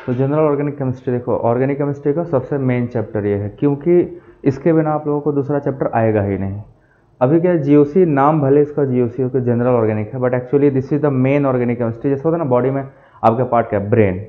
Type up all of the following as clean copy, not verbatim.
तो general organic chemistry, देखो organic chemistry का सबसे मेन चैप्टर ये है, क्योंकि इसके बिना आप लोगों को दूसरा चैप्टर आएगा ही नहीं। अभी क्या जीओसी, नाम भले इसका जीओसी हो कि जनरल ऑर्गेनिक है, but actually this is the main organic chemistry. जैसे होता है ना बॉडी में आपका पार्ट क्या है, ब्रेन,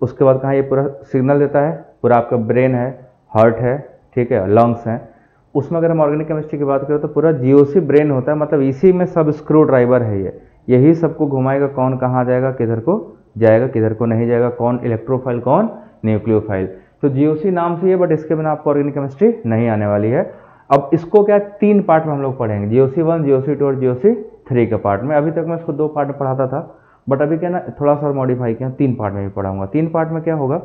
उसके बाद कहाँ ये पूरा सिग्नल देता है, पूरा आपका ब्रेन है, हार्ट है, ठीक है, लंग्स हैं, उसमें अगर हम ऑर्गेनिक केमिस्ट्री की बात करें तो पूरा जीओसी ब्रेन होता है, मतलब इसी में सब स्क्रू ड्राइवर है ये, यही सबको घुमाएगा, कौन कहाँ जाएगा, किधर को जाएगा, किधर को नहीं जाएगा, कौन इलेक्ट्रोफाइल, कौन न्यूक्लियोफाइल। तो जीओसी नाम से है, बट इसके बिना आपको ऑर्गेनिक केमिस्ट्री नहीं आने वाली है। अब इसको क्या 3 पार्ट में हम लोग पढ़ेंगे, जीओसी 1, जीओसी 2 और जीओसी 3 के पार्ट में। अभी तक मैं इसको 2 पार्ट में पढ़ाता था, बट अभी क्या ना थोड़ा सा मॉडिफाई किया, 3 पार्ट में भी पढ़ाऊंगा। 3 पार्ट में क्या होगा,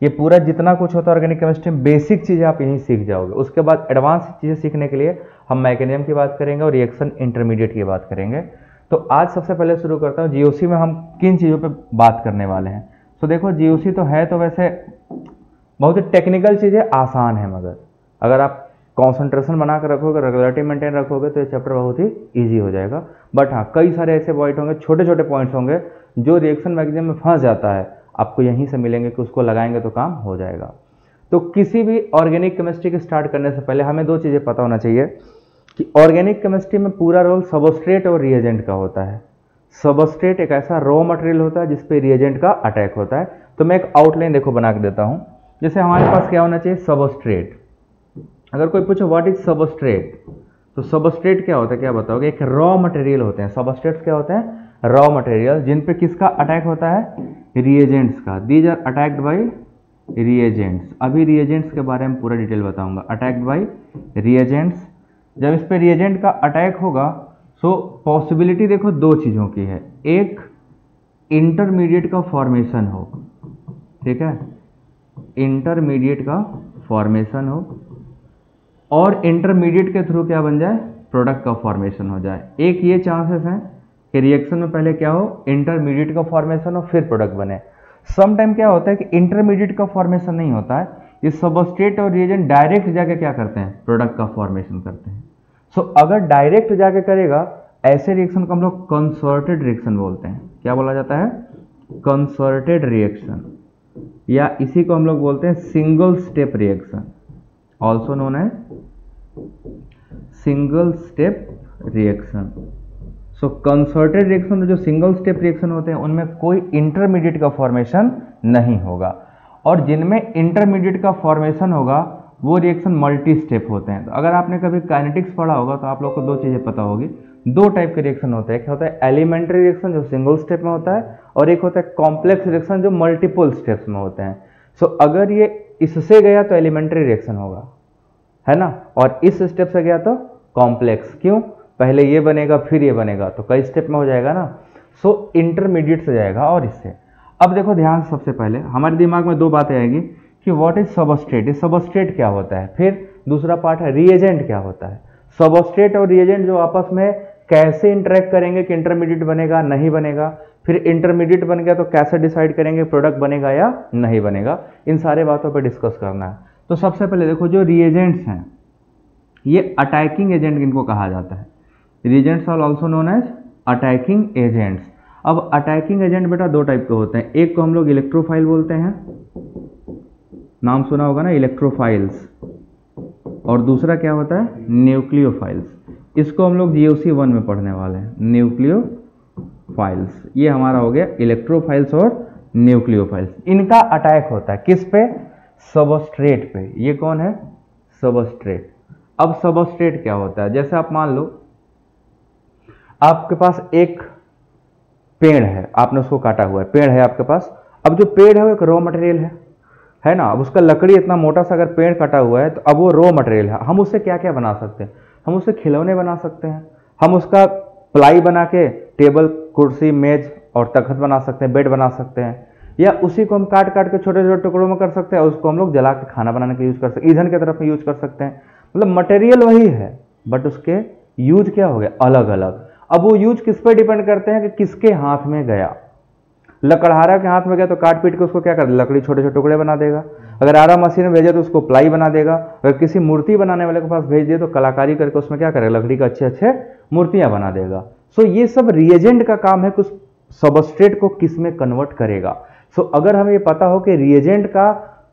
ये पूरा जितना कुछ होता है ऑर्गेनिक केमिस्ट्री में बेसिक चीज़ें आप यहीं सीख जाओगे। उसके बाद एडवांस चीज़ें सीखने के लिए हम मैकेनिज्म की बात करेंगे और रिएक्शन इंटरमीडिएट की बात करेंगे। तो आज सबसे पहले शुरू करता हूँ जीओसी में हम किन चीज़ों पे बात करने वाले हैं। तो देखो जीओसी तो है तो वैसे बहुत ही टेक्निकल चीज़ें, आसान है, मगर अगर आप कॉन्सेंट्रेशन बना कर रखोगे, रेगुलरिटी मेंटेन रखोगे तो ये चैप्टर बहुत ही ईजी हो जाएगा। बट हाँ, कई सारे ऐसे पॉइंट होंगे, छोटे छोटे पॉइंट्स होंगे जो रिएक्शन मैकेनिज्म में फंस जाता है, आपको यहीं से मिलेंगे कि उसको लगाएंगे तो काम हो जाएगा। तो किसी भी ऑर्गेनिक केमिस्ट्री के स्टार्ट करने से पहले हमें 2 चीज़ें पता होना चाहिए कि ऑर्गेनिक केमिस्ट्री में पूरा रोल सबस्ट्रेट और रिएजेंट का होता है। सबस्ट्रेट एक ऐसा रॉ मटेरियल होता है जिसपे रिएजेंट का अटैक होता है। तो मैं एक आउटलाइन देखो बना के देता हूँ। जैसे हमारे पास क्या होना चाहिए, सबस्ट्रेट। अगर कोई पूछो व्हाट इज सबस्ट्रेट, तो सबस्ट्रेट क्या होता है, क्या बताओगे, एक रॉ मटेरियल होते हैं। सबस्ट्रेट्स क्या होते हैं, रॉ मटेरियल, जिन पे किसका अटैक होता है, रिएजेंट्स का। These are attacked by reagents. अभी रिएजेंट्स के बारे में पूरा डिटेल बताऊंगा। अटैक्ड बाय रिएजेंट्स, जब इस पे रिएजेंट का अटैक होगा सो पॉसिबिलिटी देखो 2 चीज़ों की है, एक इंटरमीडिएट का फॉर्मेशन हो, ठीक है, इंटरमीडिएट का फॉर्मेशन हो, और इंटरमीडिएट के थ्रू क्या बन जाए, प्रोडक्ट का फॉर्मेशन हो जाए। एक ये चांसेस हैं कि रिएक्शन में पहले क्या हो, इंटरमीडिएट का फॉर्मेशन हो फिर प्रोडक्ट बने। सम टाइम क्या होता है कि इंटरमीडिएट का फॉर्मेशन नहीं होता है, ये सबस्ट्रेट और रिएजेंट डायरेक्ट जाके क्या करते हैं, प्रोडक्ट का फॉर्मेशन करते हैं। सो अगर डायरेक्ट जाके करेगा ऐसे रिएक्शन को हम लोग कंसर्टेड रिएक्शन बोलते हैं। क्या बोला जाता है, कंसर्टेड रिएक्शन, या इसी को हम लोग बोलते हैं single step reaction, also known है सिंगल स्टेप रिएक्शन। सो कंसर्टेड रिएक्शन में जो सिंगल स्टेप रिएक्शन होते हैं उनमें कोई इंटरमीडिएट का फॉर्मेशन नहीं होगा, और जिनमें इंटरमीडिएट का फॉर्मेशन होगा वो रिएक्शन मल्टी स्टेप होते हैं। तो अगर आपने कभी काइनेटिक्स पढ़ा होगा तो आप लोग को 2 चीज़ें पता होगी। 2 टाइप के रिएक्शन होते हैं, एक होता है एलिमेंट्री रिएक्शन जो सिंगल स्टेप में होता है, और एक होता है कॉम्प्लेक्स रिएक्शन जो मल्टीपल स्टेप्स में होते हैं। सो अगर ये इससे गया तो एलिमेंट्री रिएक्शन होगा, है ना, और इस स्टेप से गया तो कॉम्प्लेक्स। क्यों, पहले ये बनेगा फिर ये बनेगा तो कई स्टेप में हो जाएगा ना। सो इंटरमीडिएट से जाएगा और इससे। अब देखो ध्यान से, सबसे पहले हमारे दिमाग में 2 बातें आएगी कि व्हाट इज सबस्ट्रेट, सबस्ट्रेट क्या होता है, फिर दूसरा पार्ट है रिएजेंट क्या होता है। सबस्ट्रेट और रिएजेंट जो आपस में कैसे इंटरेक्ट करेंगे कि इंटरमीडिएट बनेगा नहीं बनेगा, फिर इंटरमीडिएट बन गया तो कैसे डिसाइड करेंगे प्रोडक्ट बनेगा या नहीं बनेगा, इन सारे बातों पर डिस्कस करना है। तो सबसे पहले देखो जो रिएजेंट्स हैं ये अटैकिंग एजेंट इनको कहा जाता है। Reagents are also known as attacking agents. अब अटैकिंग एजेंट बेटा 2 टाइप के होते हैं, एक को हम लोग इलेक्ट्रोफाइल बोलते हैं, नाम सुना होगा ना इलेक्ट्रोफाइल्स, और दूसरा क्या होता है, न्यूक्लियोफाइल्स। इसको हम लोग जीओसी 1 में पढ़ने वाले हैं, न्यूक्लियोफाइल्स। ये हमारा हो गया इलेक्ट्रोफाइल्स और न्यूक्लियोफाइल्स। इनका अटैक होता है किस पे, सबस्ट्रेट पे। ये कौन है, सबस्ट्रेट। अब सबस्ट्रेट क्या होता है, जैसे आप मान लो आपके पास एक पेड़ है, आपने उसको काटा हुआ है, पेड़ है आपके पास। अब जो पेड़ है वो एक रॉ मटेरियल है ना, अब उसका लकड़ी इतना मोटा सा अगर पेड़ कटा हुआ है तो अब वो रॉ मटेरियल है। हम उससे क्या क्या बना सकते हैं, हम उससे खिलौने बना सकते हैं, हम उसका प्लाई बना के टेबल कुर्सी मेज और तख्त बना सकते हैं, बेड बना सकते हैं, या उसी को हम काट काट के छोटे छोटे टुकड़ों में कर सकते हैं, उसको हम लोग जला के खाना बनाने के यूज कर सकते हैं, ईंधन की तरफ यूज कर सकते हैं। मतलब मटेरियल वही है बट उसके यूज क्या हो गया, अलग अलग। अब वो यूज किस पे डिपेंड करते हैं कि किसके हाथ में गया। लकड़हारा के हाथ में गया तो काट पीट के उसको क्या कर देगा, लकड़ी छोटे छोटे टुकड़े बना देगा। अगर आरा मशीन में भेजे तो उसको प्लाई बना देगा। अगर किसी मूर्ति बनाने वाले के पास भेज दिए तो कलाकारी करके उसमें क्या करेगा, लकड़ी का अच्छे अच्छे मूर्तियां बना देगा। सो ये सब रिएजेंट का काम है, कुछ सबस्ट्रेट को किस में कन्वर्ट करेगा। सो अगर हमें ये पता हो कि रिएजेंट का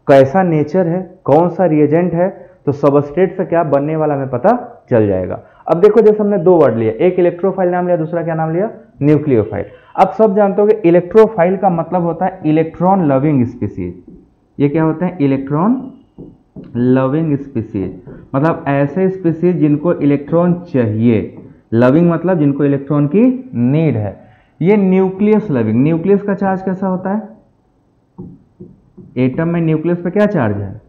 कैसा नेचर है, कौन सा रिएजेंट है, तो सबस्ट्रेट से क्या बनने वाला हमें पता चल जाएगा। अब देखो जैसे हमने दो वर्ड लिए, एक इलेक्ट्रोफाइल नाम लिया, दूसरा क्या नाम लिया, न्यूक्लियोफाइल। अब सब जानते हो कि इलेक्ट्रोफाइल का मतलब होता है इलेक्ट्रॉन लविंग स्पीसीज। ये क्या होते हैं, इलेक्ट्रॉन लविंग स्पीसीज, मतलब ऐसे स्पीसीज जिनको इलेक्ट्रॉन चाहिए। लविंग मतलब जिनको इलेक्ट्रॉन की नीड है। ये न्यूक्लियस लविंग, न्यूक्लियस का चार्ज कैसा होता है, एटम में न्यूक्लियस पे क्या चार्ज है,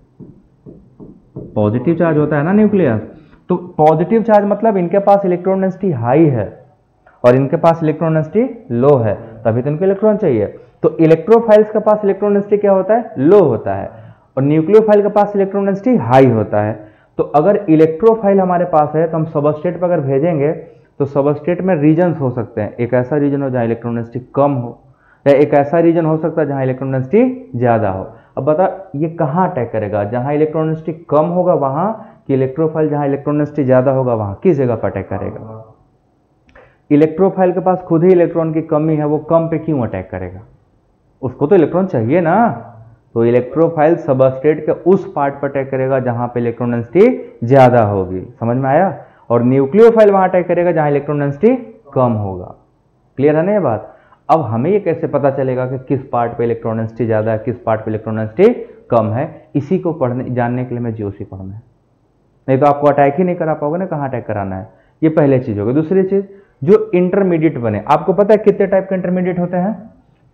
पॉजिटिव चार्ज होता है ना न्यूक्लियस। तो पॉजिटिव चार्ज मतलब इनके पास इलेक्ट्रॉन डेंसिटी हाई है और इनके पास इलेक्ट्रॉन डेंसिटी लो है, तभी तो इनको इलेक्ट्रॉन चाहिए। तो इलेक्ट्रोफाइल्स के पास इलेक्ट्रॉन डेंसिटी क्या होता है, लो होता है, और न्यूक्लियोफाइल के पास इलेक्ट्रॉन डेंसिटी हाई होता है। तो अगर इलेक्ट्रोफाइल हमारे पास है तो हम सबस्ट्रेट पर अगर भेजेंगे तो सबस्ट्रेट में रीजन्स हो सकते हैं। एक ऐसा रीजन हो जहां इलेक्ट्रॉन डेंसिटी कम हो, या एक ऐसा रीजन हो सकता है जहां इलेक्ट्रॉन डेंसिटी ज्यादा हो। अब बता ये कहां अटैक करेगा, जहां इलेक्ट्रॉन डेंसिटी कम होगा वहां, कि इलेक्ट्रोफाइल जहां इलेक्ट्रॉन डेंसिटी ज्यादा होगा वहां, किस जगह पर अटैक करेगा। इलेक्ट्रोफाइल के पास खुद ही इलेक्ट्रॉन की कमी है, वो कम पे क्यों अटैक करेगा, उसको तो इलेक्ट्रॉन चाहिए ना। तो इलेक्ट्रोफाइल सबस्ट्रेट के उस पार्ट पर अटैक करेगा जहां पे इलेक्ट्रॉन डेंसिटी ज्यादा होगी, समझ में आया। और न्यूक्लियोफाइल वहां अटैक करेगा जहां इलेक्ट्रॉन डेंसिटी कम होगा। क्लियर है ना ये बात। अब हमें ये कैसे पता चलेगा कि किस पार्ट पे इलेक्ट्रॉन डेंसिटी ज्यादा है, किस पार्ट पे इलेक्ट्रॉन डेंसिटी कम है, इसी को पढ़ने जानने के लिए हमें जीओसी पढ़ना है, नहीं तो आपको अटैक ही नहीं करा पाओगे ना, कहां अटैक कराना है। ये पहले चीज होगी। दूसरी चीज, जो इंटरमीडिएट बने, आपको पता है कितने टाइप के इंटरमीडिएट होते हैं,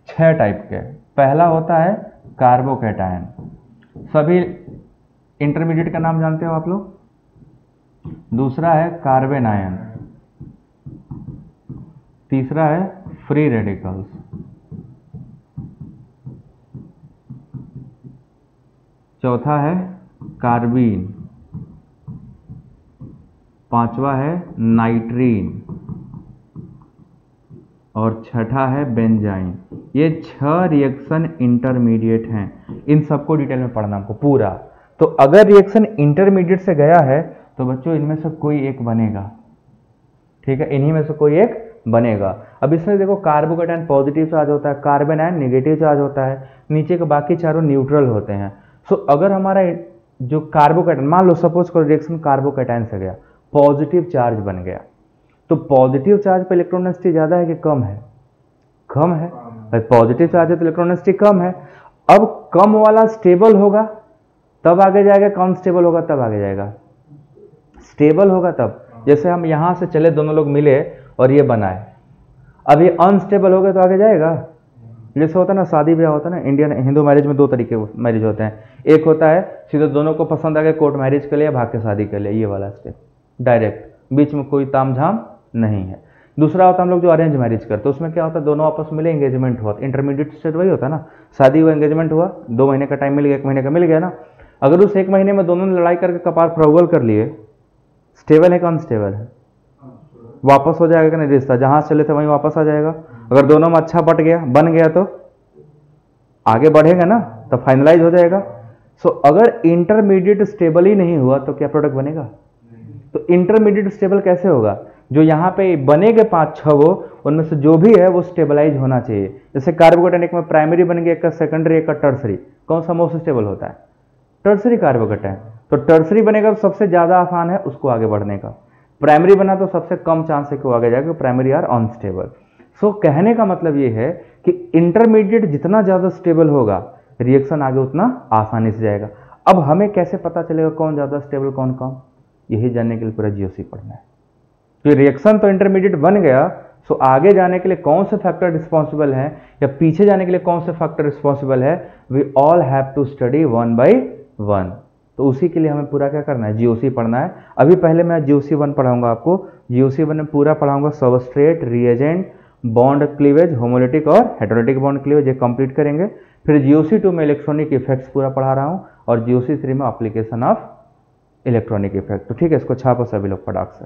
6 टाइप के। पहला होता है कार्बोकैटायन, सभी इंटरमीडिएट का नाम जानते हो आप लोग। दूसरा है कार्बन आयन, तीसरा है फ्री रेडिकल्स, चौथा है कार्बीन, पांचवा है नाइट्रीन, और छठा है बेंजाइन। ये 6 रिएक्शन इंटरमीडिएट हैं। इन सबको डिटेल में पढ़ना हमको पूरा। तो अगर रिएक्शन इंटरमीडिएट से गया है तो बच्चों इनमें से कोई एक बनेगा, ठीक है, इन्हीं में से कोई एक बनेगा। अब इसमें देखो कार्बोकैटायन पॉजिटिव चार्ज होता है, कार्बन आयन नेगेटिव चार्ज होता है, नीचे के बाकी चारों न्यूट्रल होते हैं। सो अगर हमारा जो कार्बोकैटायन, मान लो सपोज करो रिएक्शन कार्बोकैटायन से गया, पॉजिटिव चार्ज बन गया, तो पॉजिटिव चार्ज पे इलेक्ट्रॉन डेंसिटी ज्यादा है कि कम है, कम है। पॉजिटिव चार्ज है तो इलेक्ट्रॉन डेंसिटी कम है। अब कम वाला स्टेबल होगा तब आगे जाएगा, कम स्टेबल होगा तब आगे जाएगा, स्टेबल होगा तब। जैसे हम यहां से चले, दोनों लोग मिले और ये बनाए, अब ये अनस्टेबल हो गए तो आगे जाएगा। जैसे होता है ना शादी ब्याह होता है ना, इंडियन हिंदू मैरिज में 2 तरीके मैरिज होते हैं। एक होता है सीधे दोनों को पसंद आ गया, कोर्ट मैरिज कर लिया, भाग के शादी कर लिया, ये वाला स्टेप डायरेक्ट, बीच में कोई तामझाम नहीं है। दूसरा होता है हम लोग जो अरेंज मैरिज करते हैं, उसमें क्या होता है दोनों आपस में मिले, एंगेजमेंट हुआ, इंटरमीडिएट स्टेज वही होता है ना, शादी हुआ, एंगेजमेंट हुआ, 2 महीने का टाइम मिल गया, 1 महीने का मिल गया ना। अगर उस 1 महीने में दोनों ने लड़ाई करके कपार फरोगल कर लिए, स्टेबल है कि अनस्टेबल है, वापस हो जाएगा नहीं रिश्ता, जहां चले थे वहीं वापस आ जाएगा। अगर दोनों में अच्छा बट गया, बन गया, तो आगे बढ़ेगा ना, तो फाइनलाइज हो जाएगा। सो अगर इंटरमीडिएट स्टेबल ही नहीं हुआ तो क्या प्रोडक्ट बनेगा। तो इंटरमीडिएट स्टेबल कैसे होगा, जो यहाँ पे बनेगे 5-6 वो, उनमें से जो भी है वो स्टेबलाइज होना चाहिए। जैसे कार्बोकैटायन एक में प्राइमरी बन गया, एक का सेकेंडरी, एक का टर्सरी, कौन सा मोस्ट स्टेबल होता है, टर्सरी कार्बोकैटायन। तो टर्सरी बनेगा तो सबसे ज्यादा आसान है उसको आगे बढ़ने का, प्राइमरी बना तो सबसे कम चांस है कि वो आगे जाएगा, प्राइमरी आर अनस्टेबल। सो कहने का मतलब ये है कि इंटरमीडिएट जितना ज्यादा स्टेबल होगा, रिएक्शन आगे उतना आसानी से जाएगा। अब हमें कैसे पता चलेगा कौन ज्यादा स्टेबल कौन कम, यही जानने के लिए पूरा जीओसी पढ़ना है। तो रिएक्शन तो इंटरमीडिएट बन गया, सो आगे जाने के लिए कौन से फैक्टर रिस्पॉन्सिबल हैं या पीछे जाने के लिए कौन से फैक्टर रिस्पॉन्सिबल है, we all have to study 1 by 1। तो उसी के लिए हमें पूरा क्या करना है, जीओसी पढ़ना है। अभी पहले मैं जीओसी 1 पढ़ाऊंगा आपको, जीओसी 1 में पूरा पढ़ाऊंगा substrate, reagent, bond cleavage, homolytic और हेटेरोलिटिक बॉन्ड क्लीवेज, ये कंप्लीट करेंगे। फिर जीओसी 2 में इलेक्ट्रॉनिक इफेक्ट्स पूरा पढ़ा रहा हूँ, और जीओसी 3 में एप्लीकेशन ऑफ इलेक्ट्रॉनिक इफेक्ट। तो ठीक है, इसको छापो सभी लोग फटाक से।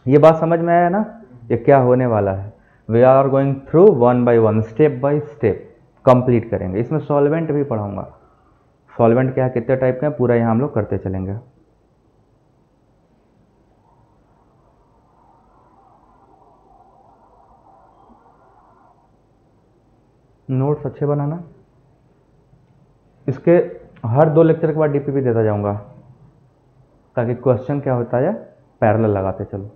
ये बात समझ में आया ना, ये क्या होने वाला है। We are going through 1 by 1, step by step complete करेंगे। इसमें सॉल्वेंट भी पढ़ाऊंगा, सॉल्वेंट क्या है, कितने टाइप के हैं, पूरा यहाँ हम लोग करते चलेंगे। नोट्स अच्छे बनाना। इसके हर 2 लेक्चर के बाद डीपीपी देता जाऊंगा ताकि क्वेश्चन क्या होता है पैरेलल लगाते चलो।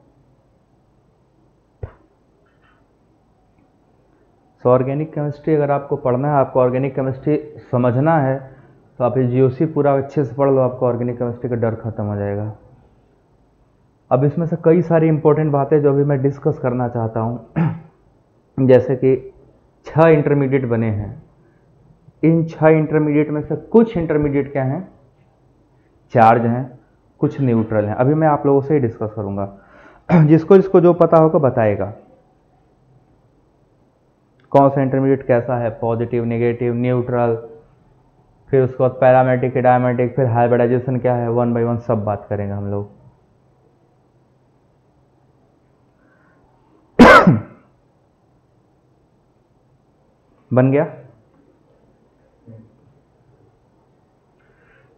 सो ऑर्गेनिक केमिस्ट्री अगर आपको पढ़ना है, आपको ऑर्गेनिक केमिस्ट्री समझना है, तो आप ये जीओसी पूरा अच्छे से पढ़ लो, आपको ऑर्गेनिक केमिस्ट्री का डर खत्म हो जाएगा। अब इसमें से कई सारी इंपॉर्टेंट बातें जो अभी मैं डिस्कस करना चाहता हूँ, जैसे कि 6 इंटरमीडिएट बने हैं। इन 6 इंटरमीडिएट में से कुछ इंटरमीडिएट क्या हैं, चार्ज हैं, कुछ न्यूट्रल हैं। अभी मैं आप लोगों से ही डिस्कस करूंगा, जिसको जिसको जो पता होगा बताएगा कौन सा इंटरमीडिएट कैसा है, पॉजिटिव, नेगेटिव, न्यूट्रल, फिर उसके बाद पैरामेटिक, डायमेटिक, फिर हाइब्रिडाइजेशन क्या है, 1 बाय 1 सब बात करेंगे हम लोग। बन गया?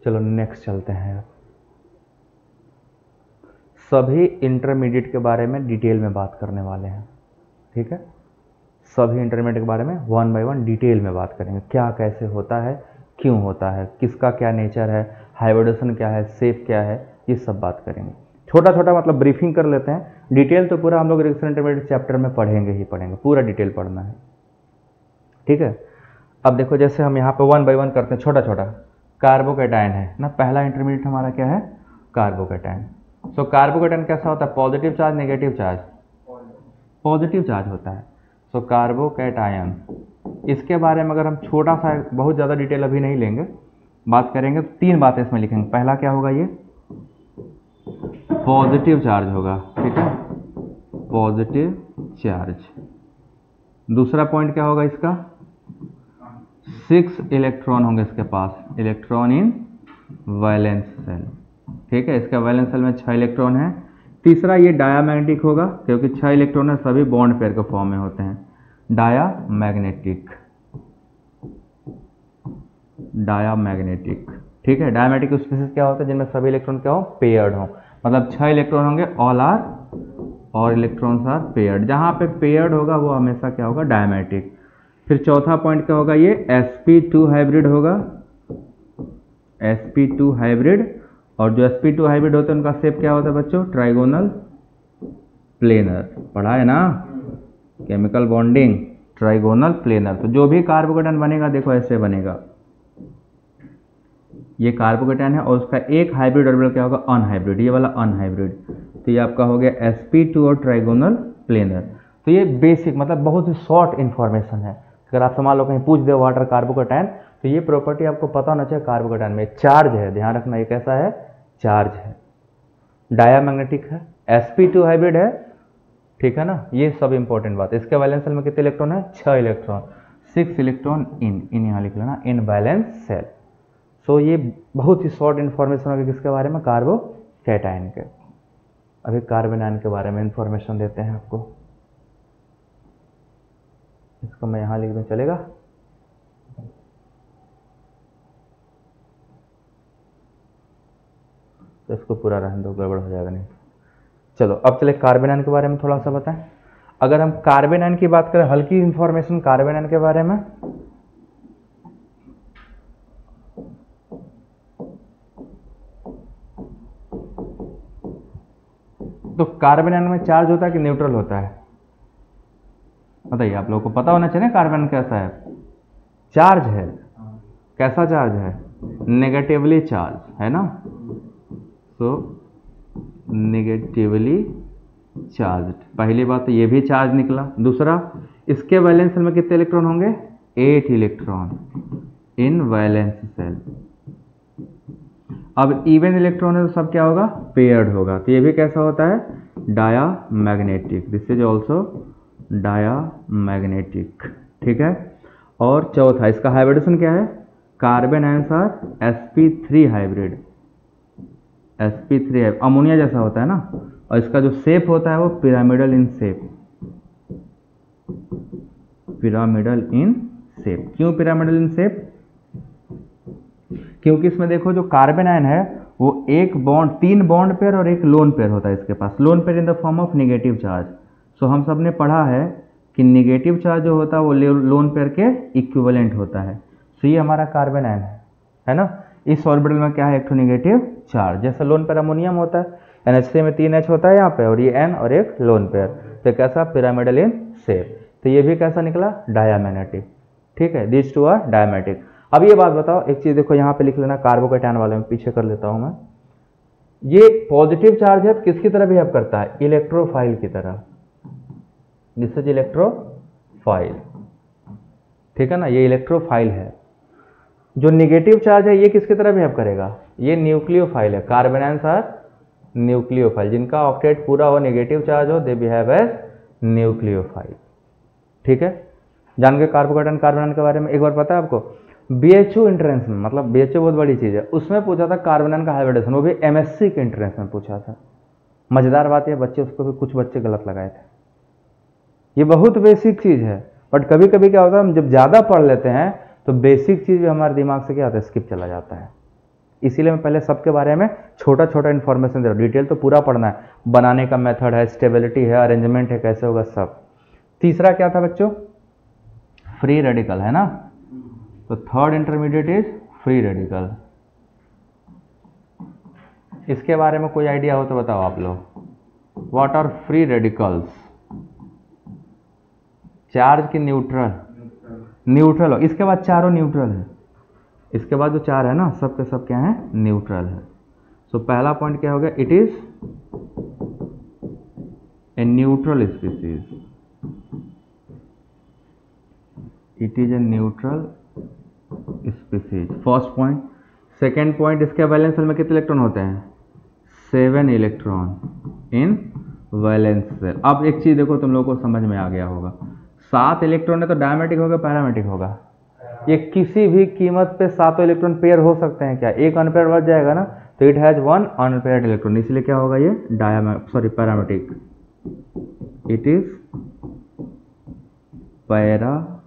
चलो नेक्स्ट चलते हैं। सभी इंटरमीडिएट के बारे में डिटेल में बात करने वाले हैं, ठीक है। सभी इंटरमीडिएट के बारे में 1 बाय 1 डिटेल में बात करेंगे, क्या कैसे होता है, क्यों होता है, किसका क्या नेचर है, हाइब्रिडेशन क्या है, शेप क्या है, ये सब बात करेंगे। छोटा छोटा मतलब ब्रीफिंग कर लेते हैं, डिटेल तो पूरा हम लोग रिएक्शन इंटरमीडिएट चैप्टर में पढ़ेंगे ही पढ़ेंगे, पूरा डिटेल पढ़ना है, ठीक है। अब देखो जैसे हम यहाँ पे 1 बाय 1 करते हैं, छोटा छोटा कार्बोकैटायन है ना, पहला इंटरमीडिएट हमारा क्या है, कार्बोकैटायन। सो कार्बोकैटायन कैसा होता है, positive charge, negative charge, positive charge होता है। सो कार्बोकैटायन, इसके बारे में अगर हम छोटा सा, बहुत ज़्यादा डिटेल अभी नहीं लेंगे, बात करेंगे तो 3 बातें इसमें लिखेंगे। पहला क्या होगा, ये पॉजिटिव चार्ज होगा, ठीक है, पॉजिटिव चार्ज। दूसरा पॉइंट क्या होगा इसका, 6 इलेक्ट्रॉन होंगे इसके पास, इलेक्ट्रॉन इन वैलेंस सेल, ठीक है, इसका वैलेंस सेल में 6 इलेक्ट्रॉन है। तीसरा ये डायामैग्नेटिक होगा, क्योंकि 6 इलेक्ट्रॉन है, सभी बॉन्ड पेयर के फॉर्म में होते हैं, डायामैग्नेटिक, डायामैग्नेटिक, ठीक है। डायमेटिक स्पीसीज क्या होता है, जिनमें सभी इलेक्ट्रॉन क्या हो, पेयर्ड हो, मतलब 6 इलेक्ट्रॉन होंगे, ऑल आर और इलेक्ट्रॉन्स आर पेयर्ड। जहां पे पेयर्ड होगा वो हमेशा क्या होगा, डायमेटिक। फिर चौथा पॉइंट क्या होगा, ये sp2 हाइब्रिड होगा, sp2 हाइब्रिड। और जो sp2 हाइब्रिड होते हैं उनका शेप क्या होता है बच्चों, ट्राइगोनल प्लेनर, पढ़ा है ना, केमिकल बॉन्डिंग, ट्राइगोनल प्लेनर। तो जो भी कार्बोकैटायन बनेगा देखो ऐसे बनेगा, ये कार्बोकैटायन है और उसका एक हाइब्रिड ऑर्बिटल क्या होगा, अनहाइब्रिड, ये वाला अनहाइब्रिड। तो ये आपका हो गया sp2 और ट्राइगोनल प्लेनर। तो ये बेसिक मतलब बहुत ही शॉर्ट इंफॉर्मेशन है। अगर आप मान लो कहीं पूछ दे वाटर कार्बोकैटायन, तो ये प्रॉपर्टी आपको पता होना चाहिए। कार्बोकैटायन में चार्ज है, ध्यान रखना, ये कैसा है, चार्ज है, डायामैग्नेटिक है, sp2 हाइब्रिड है, ठीक है ना। ये सब इंपॉर्टेंट बात है। इसके वैलेंस सेल में कितने इलेक्ट्रॉन है, 6 इलेक्ट्रॉन, 6 इलेक्ट्रॉन इन यहाँ लिख लेना, इन वैलेंस सेल। सो ये बहुत ही शॉर्ट इन्फॉर्मेशन होगी किसके बारे में, कार्बोकैटायन के। अभी कार्बन आयन के बारे में इंफॉर्मेशन देते हैं आपको, इसको मैं यहाँ लिख दूँ चलेगा। तो इसको पूरा रहने दो, गड़बड़ हो जाएगा नहीं। चलो अब चले कार्बन आयन के बारे में थोड़ा सा बताएं। अगर हम कार्बन आयन की बात करें, हल्की इंफॉर्मेशन कार्बन आयन के बारे में, तो कार्बन आयन में चार्ज होता है कि न्यूट्रल होता है, बताइए। आप लोगों को पता होना चाहिए कार्बन आयन कैसा है, चार्ज है, कैसा चार्ज है, नेगेटिवली चार्ज है ना। सो नेगेटिवली चार्ज, पहली बात तो ये भी चार्ज निकला। दूसरा, इसके वैलेंस सेल में कितने इलेक्ट्रॉन होंगे, 8 इलेक्ट्रॉन इन वैलेंस सेल। अब इवन इलेक्ट्रॉन है तो सब क्या होगा, पेयर्ड होगा। तो ये भी कैसा होता है, diamagnetic, this is also diamagnetic, ठीक है। और चौथा, इसका हाइब्रिडेशन क्या है, carbon ions are sp3 hybrid, sp3 ammonia जैसा होता है ना। और इसका जो शेप होता है वो pyramidal in shape, pyramidal in shape. क्यों पिरामिडल इन शेप, क्योंकि इसमें देखो जो कार्बन आयन है वो एक बॉन्ड, 3 बॉन्ड पेयर और एक लोन पेयर होता है इसके पास, lone pair in the form of negative charge. So हम सब ने पढ़ा है कि निगेटिव चार्ज जो होता है वो लोन पेयर के इक्विवेलेंट होता है। तो ये हमारा कार्बन आयन है ना। इस ऑर्बिटल में क्या है, एक तो निगेटिव चार्ज, जैसे लोन पेयर अमोनियम होता है, NH3 में 3 H होता है यहाँ पे, और ये N और एक लोन पेयर, तो कैसा पिरामिडल इन शेप। तो ये भी कैसा निकला, डायमैग्नेटिक। ठीक है, दिस टू आर डायमैग्नेटिक। अब ये बात बताओ, एक चीज देखो यहाँ पे लिख लेना, कार्बोकैटायन वाले में पीछे कर लेता हूँ मैं। ये पॉजिटिव चार्ज है तो किसकी तरह बिहेव करता है, इलेक्ट्रोफाइल की तरह, दिस इज इलेक्ट्रोफाइल। ठीक है ना, ये इलेक्ट्रोफाइल है। जो निगेटिव चार्ज है ये किसकी तरह बिहेव करेगा, ये न्यूक्लियोफाइल है। कार्बन आयन्स आर न्यूक्लियोफाइल, जिनका ऑक्टेट पूरा हो, नेगेटिव चार्ज हो, दे बिहेव एज न्यूक्लियोफाइल। ठीक है, जान के कार्बोकैटायन कार्बन आयन के बारे में। एक बार पता है आपको, BHU एंट्रेंस में, मतलब BHU बहुत बड़ी चीज है, उसमें पूछा था कार्बन आयन का हाइब्रिडेशन, वो भी MSc के एंट्रेंस में पूछा था। मजेदार बात है, बच्चे उसको भी कुछ बच्चे गलत लगाए थे। ये बहुत बेसिक चीज है, बट कभी कभी क्या होता है, हम जब ज्यादा पढ़ लेते हैं तो बेसिक चीज भी हमारे दिमाग से क्या होता है, स्किप चला जाता है। इसीलिए मैं पहले सबके बारे में छोटा छोटा इन्फॉर्मेशन दे रहा हूँ, डिटेल तो पूरा पढ़ना है। बनाने का मेथड है, स्टेबिलिटी है, अरेंजमेंट है, कैसे होगा सब। तीसरा क्या था बच्चों, फ्री रेडिकल है ना। तो third intermediate is free radical. इसके बारे में कोई आइडिया हो तो बताओ आप लोग, what are free radicals. Charge की न्यूट्रल, न्यूट्रल हो, इसके बाद चारों न्यूट्रल है, इसके बाद जो चार है ना सब के सब क्या है, न्यूट्रल है। सो पहला पॉइंट क्या हो गया, it is a neutral species, it is a neutral species, first point. Second point, इसके वैलेंस शेल में कितने इलेक्ट्रॉन होते हैं, 7 इलेक्ट्रॉन इन वैलेंस शेल। अब एक चीज देखो, तुम लोगों को समझ में आ गया होगा, 7 इलेक्ट्रॉन है तो डायमेटिक होगा पैरामेटिक होगा, ये किसी भी कीमत पे 7 इलेक्ट्रॉन पेयर हो सकते हैं क्या, एक अनपेयर बच जाएगा ना, तो इट हैज 1 अनपेयर्ड इलेक्ट्रॉन, इसलिए क्या होगा ये पैरामेटिक, इट इज पैरामैग्नेटिक।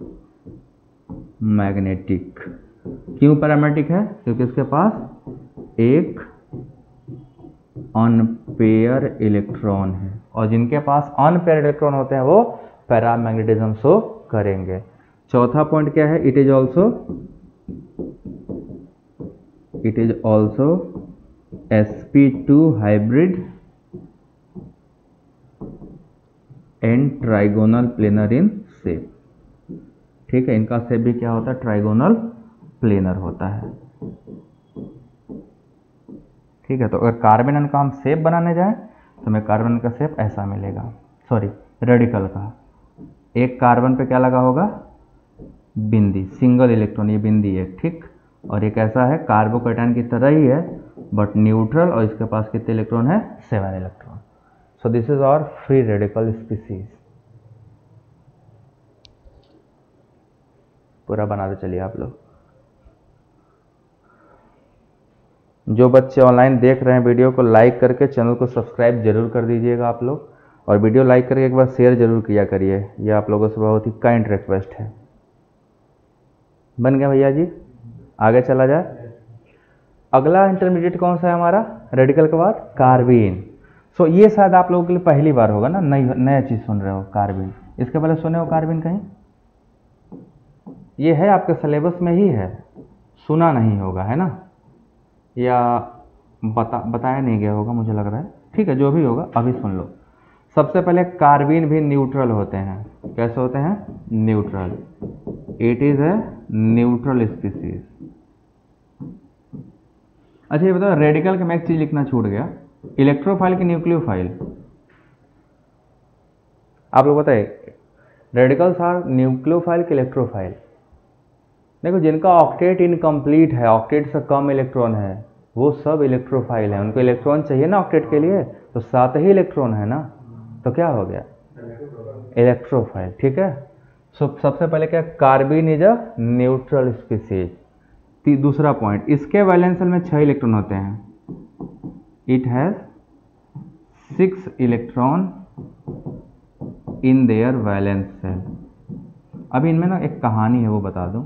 क्यों पैरामेटिक है, क्योंकि इसके पास एक अनपेयर इलेक्ट्रॉन है, और जिनके पास अनपेयर इलेक्ट्रॉन होते हैं वो पैरामैग्नेटिज्म शो करेंगे। चौथा पॉइंट क्या है, it is also sp2 hybrid and trigonal planar in shape. ठीक है, इनका शेप भी क्या होता है, ट्राइगोनल प्लेनर होता है। ठीक है, तो अगर कार्बन आयन का हम शेप बनाने जाएं तो हमें कार्बन का शेप ऐसा मिलेगा, रेडिकल का। एक कार्बन पे क्या लगा होगा, बिंदी, सिंगल इलेक्ट्रॉन, ये बिंदी है। ठीक, और एक ऐसा है कार्बोकैटायन की तरह ही है बट न्यूट्रल, और इसके पास कितने इलेक्ट्रॉन है, 7 electron. So this is our free radical species. पूरा बनाते चलिए आप लोग। जो बच्चे ऑनलाइन देख रहे हैं वीडियो को लाइक करके चैनल को सब्सक्राइब जरूर कर दीजिएगा आप लोग, और वीडियो लाइक करके एक बार शेयर जरूर किया करिए, यह आप लोगों से बहुत ही काइंड रिक्वेस्ट है। बन गया भैया जी, आगे चला जाए। अगला इंटरमीडिएट कौन सा है हमारा, रेडिकल के बाद कार्बीन। सो ये शायद आप लोगों के लिए पहली बार होगा ना, नया चीज सुन रहे हो कार्बीन, इसके पहले सुने हो कार्बीन कहीं, ये है आपके सिलेबस में ही है, सुना नहीं होगा है ना, या बताया नहीं गया होगा मुझे लग रहा है। ठीक है, जो भी होगा अभी सुन लो। सबसे पहले कार्बीन भी न्यूट्रल होते हैं, कैसे होते हैं, neutral, it is a neutral species. अच्छा ये बताओ, रेडिकल के मैं एक चीज लिखना छूट गया, इलेक्ट्रोफाइल की न्यूक्लियोफाइल, आप लोग बताइए, रेडिकल्स आर न्यूक्लियोफाइल की इलेक्ट्रोफाइल। देखो जिनका ऑक्टेट इनकम्प्लीट है, ऑक्टेट से कम इलेक्ट्रॉन है, वो सब इलेक्ट्रोफाइल है, उनको इलेक्ट्रॉन चाहिए ना ऑक्टेट के लिए, तो 7 ही इलेक्ट्रॉन है ना, तो क्या हो गया, इलेक्ट्रोफाइल। ठीक है, सबसे पहले क्या, carbene is a neutral species. दूसरा पॉइंट, इसके वैलेंस शेल में 6 इलेक्ट्रॉन होते हैं, it has 6 electron in their valence shell. अभी इनमें ना एक कहानी है, वो बता दूं,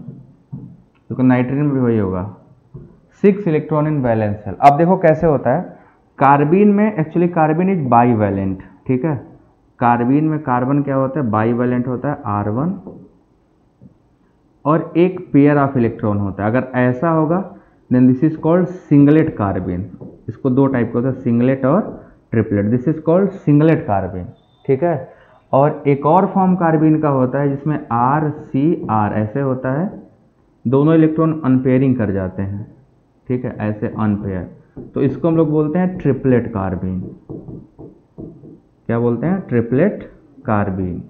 क्योंकि नाइट्रोजन में भी वही होगा, 6 इलेक्ट्रॉन इन वैलेंस शेल। अब देखो कैसे होता है, कार्बीन में एक्चुअली कार्बीन इज बाईवैलेंट, ठीक है, कार्बीन में कार्बन क्या होता है, बाईवैलेंट होता है R1 और एक पेयर ऑफ इलेक्ट्रॉन होता है। अगर ऐसा होगा then this is called singlet carbene. इसको दो टाइप का होता है, सिंगलेट और triplet. This is called singlet carbene, ठीक है। और एक और फॉर्म कार्बीन का होता है जिसमें RCR ऐसे होता है, दोनों इलेक्ट्रॉन अनपेयरिंग कर जाते हैं, ठीक है, ऐसे अनपेयर, तो इसको हम लोग बोलते हैं ट्रिपलेट कार्बीन। क्या बोलते हैं, ट्रिपलेट कार्बीन।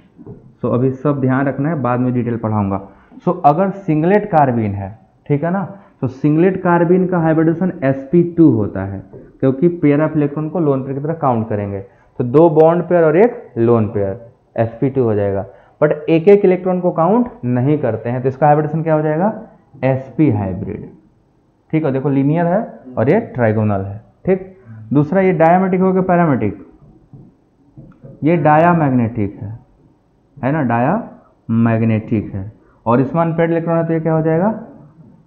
सो अभी सब ध्यान रखना है, बाद में डिटेल पढ़ाऊंगा। सो अगर सिंगलेट कार्बीन है, ठीक है ना, तो सिंगलेट कार्बीन का हाइब्रिडेशन sp2 होता है, क्योंकि पेयर ऑफ इलेक्ट्रॉन को लोन पेयर की तरह काउंट करेंगे, तो दो बॉन्ड पेयर और एक लोन पेयर, sp2 हो जाएगा। बट एक एक इलेक्ट्रॉन को काउंट नहीं करते हैं, तो इसका हाइब्रिडेशन क्या हो जाएगा, sp हाइब्रिड, ठीक है। देखो लीनियर है और ये ट्राइगोनल है, ठीक। दूसरा ये डायमेटिक हो गया, पैरामेटिक, ये डायामैग्नेटिक है ना, डायामैग्नेटिक है। और इसमें अनपेयर्ड इलेक्ट्रॉन है तो ये क्या हो जाएगा,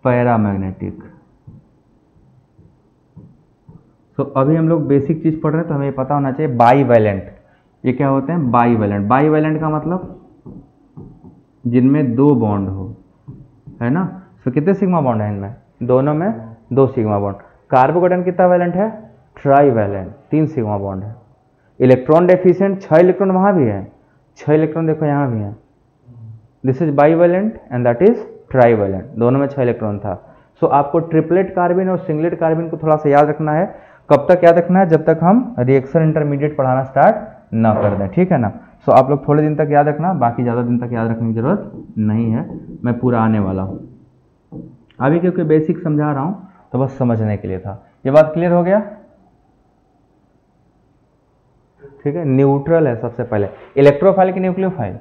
पैरामैग्नेटिक। तो अभी हम लोग बेसिक चीज पढ़ रहे हैं तो हमें पता होना चाहिए बाईवैलेंट। ये क्या होते हैं, बाईवैलेंट। बाईवैलेंट का मतलब जिनमें दो बॉन्ड हो, है ना। तो कितने सिग्मा बॉन्ड है इनमें, दोनों में 2 सिग्मा बॉन्ड। कार्बोकेटन कितना वैलेंट है, ट्राईवैलेंट, 3 सिग्मा बॉन्ड है। इलेक्ट्रॉन डेफिशिएंट 6 इलेक्ट्रॉन वहां भी है, 6 इलेक्ट्रॉन देखो यहाँ भी है। This is bivalent and that is trivalent, दोनों में 6 इलेक्ट्रॉन था। सो आपको ट्रिपलेट कार्बन और सिंगलेट कार्बन को थोड़ा सा याद रखना है। कब तक याद रखना है, जब तक हम रिएक्शन इंटरमीडिएट पढ़ाना स्टार्ट ना कर दें, ठीक है ना। सो आप लोग थोड़े दिन तक याद रखना, बाकी ज़्यादा दिन तक याद रखने की जरूरत नहीं है, मैं पूरा आने वाला हूँ। अभी क्योंकि बेसिक समझा रहा हूँ तो बस समझने के लिए था। ये बात क्लियर हो गया, ठीक है। न्यूट्रल है सबसे पहले, इलेक्ट्रोफाइल की न्यूक्लियोफाइल,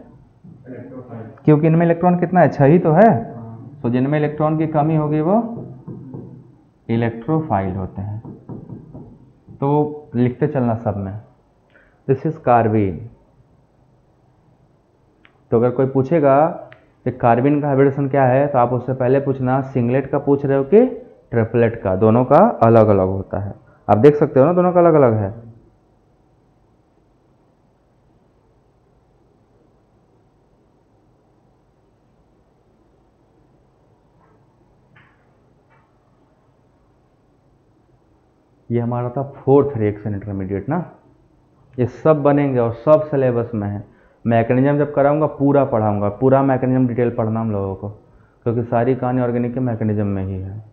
क्योंकि इनमें इलेक्ट्रॉन कितना है, 6 ही तो है। तो जिनमें इलेक्ट्रॉन की कमी होगी वो इलेक्ट्रोफाइल होते हैं, तो लिखते चलना सब में। This is carbene. तो अगर कोई पूछेगा कि कार्बन का हाइब्रिडेशन क्या है, तो आप उससे पहले पूछना सिंगलेट का पूछ रहे हो कि ट्रिपलेट का, दोनों का अलग अलग होता है। आप देख सकते हो ना, दोनों का अलग अलग है। ये हमारा था 4th रिएक्शन इंटरमीडिएट ना, ये सब बनेंगे और सब सिलेबस में है। मैकेनिज्म जब कराऊंगा पूरा पढ़ाऊंगा, पूरा मैकेनिज्म डिटेल पढ़ना हम लोगों को, क्योंकि सारी कहानी ऑर्गेनिक के मैकेनिज्म में ही है।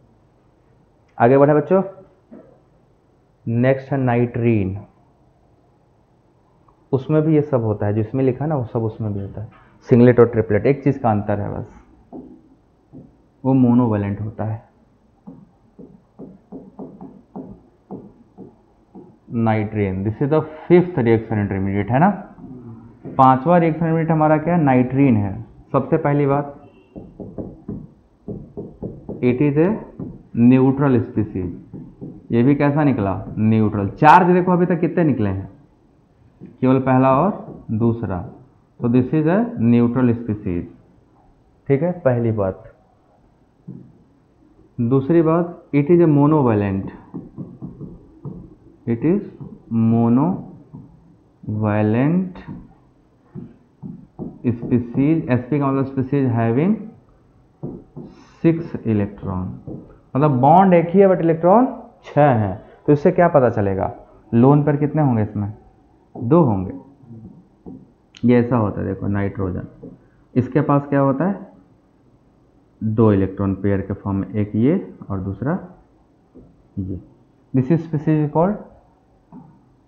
आगे बढ़े बच्चों, नेक्स्ट है नाइट्रीन। उसमें भी ये सब होता है, जिसमें लिखा है ना वो सब उसमें भी होता है, सिंगलेट और ट्रिपलेट। एक चीज का अंतर है बस, वो मोनोवैलेंट होता है। नाइट्रीन, this is the 5th reaction intermediate, है ना। 5वां रिएक्शन इंटरमीडिएट हमारा क्या है, नाइट्रीन है। सबसे पहली बात, it is a neutral species. ये भी कैसा निकला, न्यूट्रल। चार्ज देखो अभी तक कितने निकले हैं, केवल पहला और दूसरा, तो this is a neutral species, ठीक है, पहली बात। दूसरी बात, it is a monovalent, it is monovalent species. sp का मतलब स्पीसीज हैविंग 6 इलेक्ट्रॉन, मतलब बॉन्ड एक ही है बट इलेक्ट्रॉन 6 हैं। तो इससे क्या पता चलेगा, लोन पर कितने होंगे, इसमें 2 होंगे। ये ऐसा होता है, देखो नाइट्रोजन, इसके पास क्या होता है, 2 इलेक्ट्रॉन पेयर के फॉर्म में, एक ये और दूसरा ये। This species called,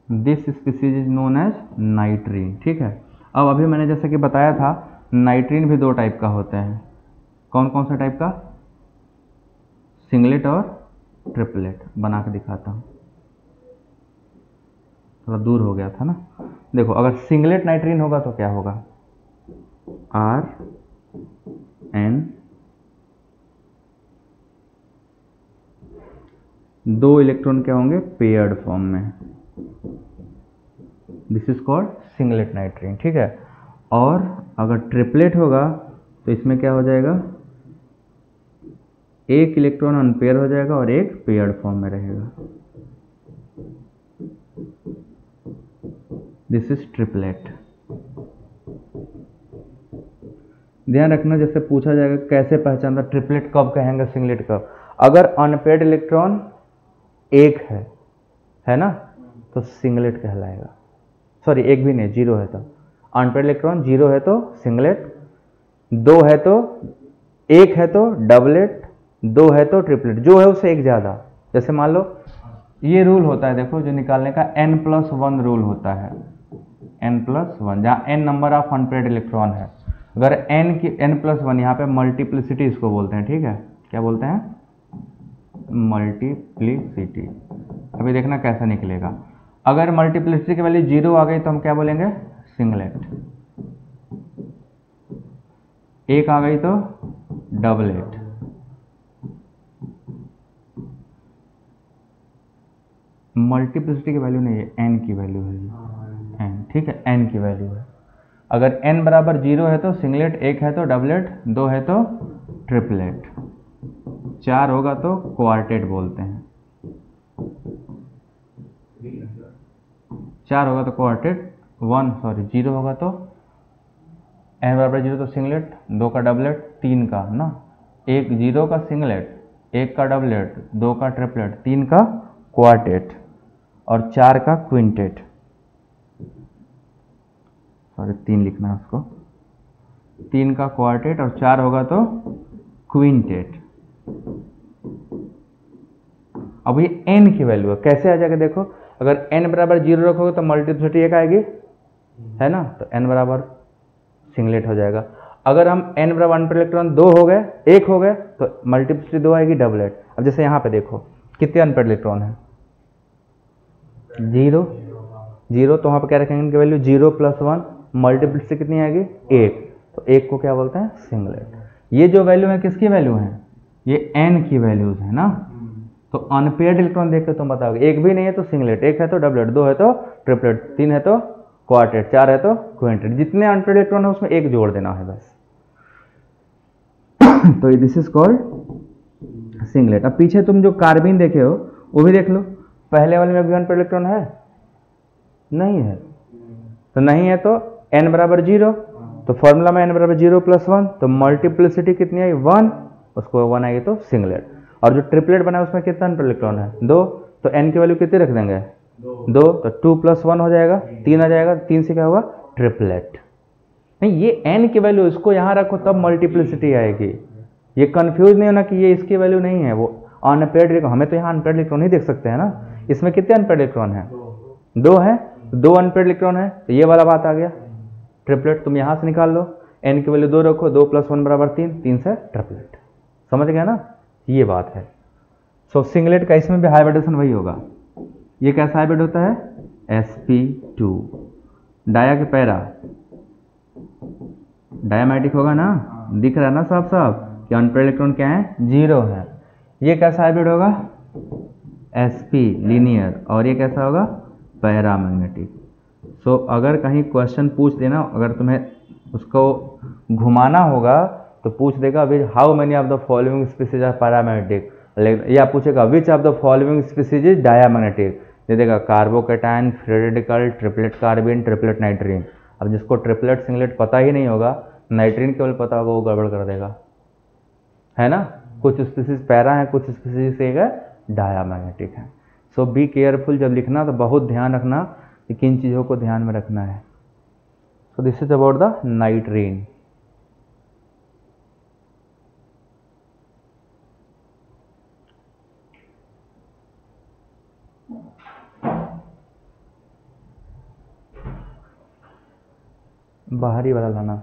this species is known as nitrene, ठीक है। अब अभी मैंने जैसे कि बताया था, नाइट्रीन भी 2 टाइप का होते हैं। कौन कौन सा टाइप का, सिंगलेट और ट्रिपलेट। बना के दिखाता हूँ, थोड़ा दूर हो गया था ना। देखो अगर सिंगलेट नाइट्रीन होगा तो क्या होगा, RN, 2 इलेक्ट्रॉन क्या होंगे, पेयर्ड फॉर्म में। दिस इज कॉल्ड सिंगलेट नाइट्रीन, ठीक है। और अगर ट्रिपलेट होगा तो इसमें क्या हो जाएगा, एक इलेक्ट्रॉन अनपेयर हो जाएगा और एक पेयर्ड फॉर्म में रहेगा। दिस इज ट्रिपलेट, ध्यान रखना, जैसे पूछा जाएगा कैसे पहचानना ट्रिपलेट कब कहेंगे सिंगलेट कब। अगर अनपेड इलेक्ट्रॉन एक है ना, तो सिंगलेट कहलाएगा। सॉरी एक भी नहीं, जीरो है तो अनपेड इलेक्ट्रॉन, जीरो है तो सिंगलेट, दो है तो, एक है तो डबलेट, दो है तो ट्रिपलेट, जो है उससे एक ज़्यादा। जैसे मान लो ये रूल होता है, देखो जो निकालने का n+1 रूल होता है, n+1, जहाँ n number of unpaired electron है। अगर n+1 यहाँ पे मल्टीप्लिसिटी इसको बोलते हैं, ठीक है, क्या बोलते हैं, मल्टीप्लिसिटी। अभी देखना कैसा निकलेगा। अगर मल्टीप्लिसिटी की वैल्यू जीरो आ गई तो हम क्या बोलेंगे, सिंगलेट। एक आ गई तो डबलेट। मल्टीप्लिसिटी की वैल्यू नहीं है, एन की वैल्यू है, एन, ठीक है, एन की वैल्यू है। अगर एन बराबर जीरो है तो सिंगलेट, एक है तो डबलेट, दो है तो ट्रिपलेट, चार होगा तो क्वार्टेट बोलते हैं, चार होगा तो क्वार्टेट, जीरो होगा तो एन बराबर जीरो तो सिंगलेट, दो का डबलेट, तीन का ना, एक जीरो का सिंगलेट, एक का डबलेट, दो का ट्रिपलेट, तीन का क्वार्टेट और चार का क्विंटेट। सॉरी तीन लिखना है उसको, तीन का क्वार्टेट और चार होगा तो क्विंटेट। अब ये n की वैल्यू है, कैसे आ जाएगा देखो, अगर n बराबर जीरो रखोगे तो मल्टीप्लिसिटी एक आएगी, है ना, तो n बराबर सिंगलेट हो जाएगा। अगर हम n बराबर अनपेड इलेक्ट्रॉन दो हो गए, एक हो गए, तो मल्टीप्लिसिटी दो आएगी, डबलेट। अब जैसे यहाँ पे देखो कितने अनपेड इलेक्ट्रॉन है, जीरो, जीरो, तो वहाँ पे क्या रखेंगे इनकी value, zero plus one, multiplicity कितनी आएगी, एक, तो एक को क्या बोलते हैं, सिंगलेट। ये जो वैल्यू है किसकी वैल्यू है, ये n की वैल्यूज है ना। तो अनपेड इलेक्ट्रॉन देख के तुम बताओगे, एक भी नहीं है तो सिंगलेट, एक है तो डबलेट, दो है तो ट्रिपलेट, तीन है तो क्वार्टेट, चार है तो क्विंटेट। जितने अनपेड इलेक्ट्रॉन है उसमें एक जोड़ देना है बस। तो दिस इज कॉल्ड सिंगलेट। अब पीछे तुम जो कार्बिन देखे हो वो भी देख लो, पहले वाले में भी अनपेड इलेक्ट्रॉन है, नहीं है, तो नहीं है तो n बराबर जीरो, तो फॉर्मूला में n बराबर जीरो प्लस वन, तो मल्टीप्लिसिटी कितनी आई, वन, उसको वन आएगी तो सिंगलेट। और जो ट्रिपलेट बना है उसमें कितना अनपेड इलेक्ट्रॉन है, दो, तो n की वैल्यू कितनी रख देंगे, दो, तो टू प्लस वन हो जाएगा, तीन आ जाएगा, तीन से क्या होगा, ट्रिपलेट। नहीं, ये n की वैल्यू इसको यहाँ रखो तब मल्टीप्लिसिटी आएगी। ये कंफ्यूज नहीं होना कि ये इसकी वैल्यू नहीं है, वो अनपेड इलेक्ट्रॉन, हमें तो यहाँ अनपेड इलेक्ट्रॉन ही देख सकते हैं ना। इसमें कितने अनपेड इलेक्ट्रॉन है, दो है, दो अनपेड इलेक्ट्रॉन है, तो ये वाला बात आ गया ट्रिपलेट। तुम यहाँ से निकाल लो, n की वैल्यू दो रखो, दो प्लस वन बराबर तीन, तीन से ट्रिपलेट, समझ गया ना, ये बात है। सो सिंगलेट का इसमें भी हाइब्रिडेशन वही होगा। ये कैसा हाइब्रिड होता है, sp2, डाया के पैरा, डायमैटिक होगा ना, दिख रहा है ना साफ साफ कि अनपेड इलेक्ट्रॉन क्या है, जीरो है। ये कैसा हाइब्रिड होगा, sp लीनियर, और ये कैसा होगा, पैरामैग्नेटिक। सो अगर कहीं क्वेश्चन पूछ देना, अगर तुम्हें उसको घुमाना होगा तो पूछ देगा which how many of the following species are paramagnetic, या पूछेगा which of the following species is diamagnetic, दे देगा carbocation, free radical, triplet carbene, triplet nitrene. अब जिसको ट्रिपलेट सिंगलेट पता ही नहीं होगा, नाइट्रीन केवल पता होगा, वो गड़बड़ कर देगा, है ना। कुछ स्पीसीज पैरा है, कुछ स्पीसीज एक है डायमैग्नेटिक है। सो बी केयरफुल, जब लिखना तो बहुत ध्यान रखना कि किन चीज़ों को ध्यान में रखना है। सो दिस इज अबाउट द नाइट्रीन। बाहरी वाला लाना।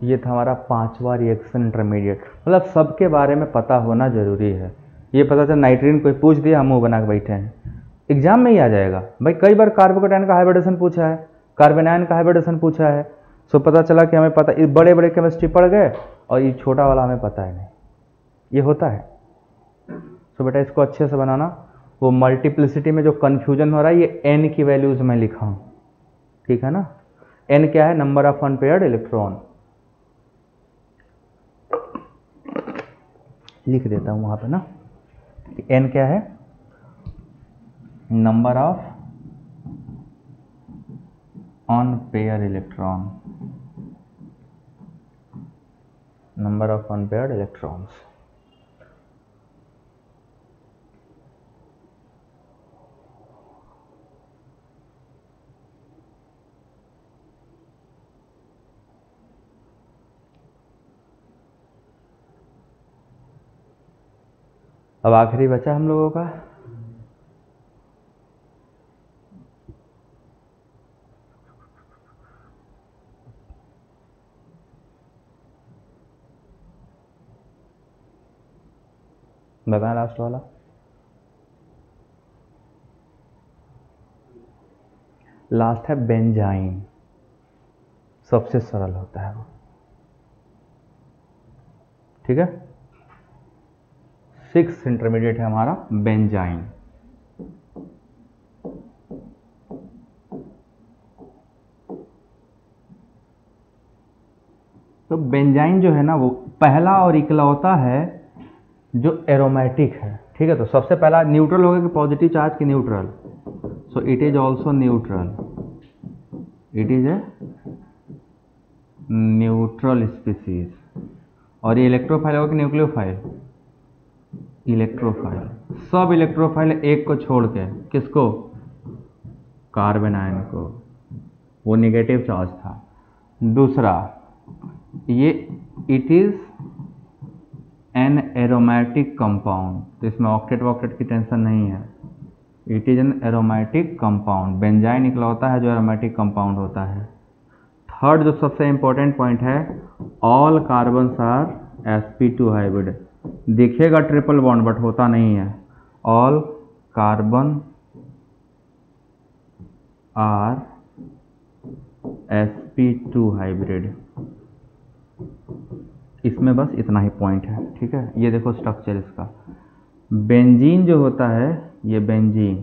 ये था हमारा पांचवा रिएक्शन इंटरमीडिएट। मतलब सबके बारे में पता होना जरूरी है। ये पता चला नाइट्रीन कोई पूछ दिया, हम मुंह बना के बैठे हैं, एग्जाम में ही आ जाएगा भाई। कई बार कार्बोकैटायन का हाइब्रिडेशन पूछा है, कार्बेनायन का हाइब्रिडेशन पूछा है। सो पता चला कि हमें पता, बड़े बड़े केमिस्ट्री पढ़ गए और ये छोटा वाला हमें पता है नहीं, ये होता है। सो बेटा इसको अच्छे से बनाना। वो मल्टीप्लिसिटी में जो कन्फ्यूजन हो रहा है, ये n की वैल्यूज में लिखा हूँ, ठीक है ना। n क्या है, नंबर ऑफ अनपेयर्ड इलेक्ट्रॉन, लिख देता हूँ वहाँ पे ना। n क्या है, number of unpaired electron, number of unpaired electrons. अब आखिरी बचा हम लोगों का बताएं लास्ट वाला। लास्ट है बेंजाइन, सबसे सरल होता है वो, ठीक है। 6 इंटरमीडिएट है हमारा बेंजाइन। तो बेंजाइन जो है ना वो पहला और इकलौता है जो एरोमेटिक है, ठीक है। तो सबसे पहला न्यूट्रल होगा कि पॉजिटिव चार्ज की neutral, so it is also neutral, it is a neutral species. और ये इलेक्ट्रोफाइल होगा कि न्यूक्लियोफाइल, इलेक्ट्रोफाइल। सब इलेक्ट्रोफाइल एक को छोड़ के, किसको, कार्बन आयन को, वो नेगेटिव चार्ज था। दूसरा ये it is an aromatic compound, तो इसमें ऑक्टेट वॉक्टेट की टेंशन नहीं है, it is an aromatic compound. Benzene इकलौता है जो एरोमेटिक कंपाउंड होता है। थर्ड जो सबसे इंपॉर्टेंट पॉइंट है, all carbons are sp2 hybrid. दिखेगा ट्रिपल बॉन्ड बट होता नहीं है। All carbon are sp2 hybrid. इसमें बस इतना ही पॉइंट है, ठीक है। ये देखो स्ट्रक्चर इसका, बेंजीन जो होता है ये बेंजीन,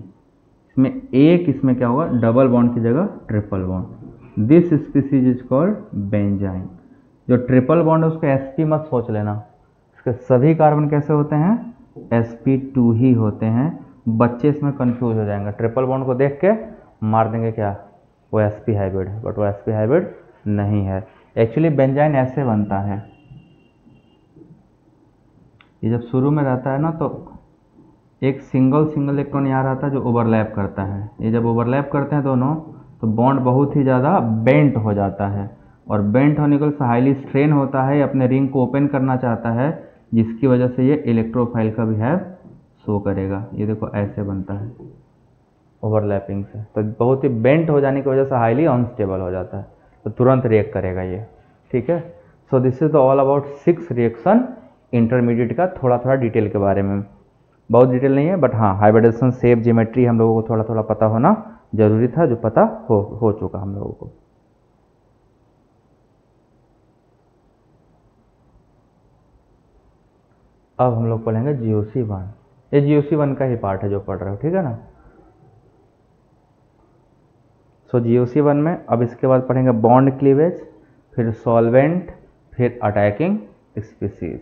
इसमें एक, इसमें क्या होगा, डबल बॉन्ड की जगह triple bond. This species is called benzene. जो ट्रिपल बॉन्ड है उसको sp मत सोच लेना, इसके सभी कार्बन कैसे होते हैं, sp2 ही होते हैं। बच्चे इसमें कंफ्यूज हो जाएंगे, ट्रिपल बॉन्ड को देख के मार देंगे क्या, वो sp हाइब्रिड है, बट वो sp हाइब्रिड नहीं है। एक्चुअली बेंजाइन ऐसे बनता है, ये जब शुरू में रहता है ना तो एक सिंगल इलेक्ट्रॉन यहाँ रहता है जो ओवरलैप करता है। ये जब ओवरलैप करते हैं दोनों तो बॉन्ड बहुत ही ज़्यादा बेंट हो जाता है, और बेंट होने के लिए हाईली स्ट्रेन होता है, अपने रिंग को ओपन करना चाहता है, जिसकी वजह से ये इलेक्ट्रोफाइल का बिहेव शो करेगा। ये देखो ऐसे बनता है ओवरलैपिंग से, तो बहुत ही बेंट हो जाने की वजह से हाईली अनस्टेबल हो जाता है, तो तुरंत रिएक्ट करेगा ये, ठीक है। सो this is the all about 6 reaction intermediate का, थोड़ा डिटेल के बारे में, बहुत डिटेल नहीं है, बट हाँ हाइब्रिडेशन, शेप, ज्योमेट्री हम लोगों को थोड़ा पता होना जरूरी था, जो पता हो चुका हम लोगों को। अब हम लोग पढ़ेंगे GOC1। ये GOC1 का ही पार्ट है जो पढ़ रहे हो, ठीक है ना। सो GOC1 में अब इसके बाद पढ़ेंगे बॉन्ड क्लीवेज, फिर सॉल्वेंट, फिर अटैकिंग स्पीसीज।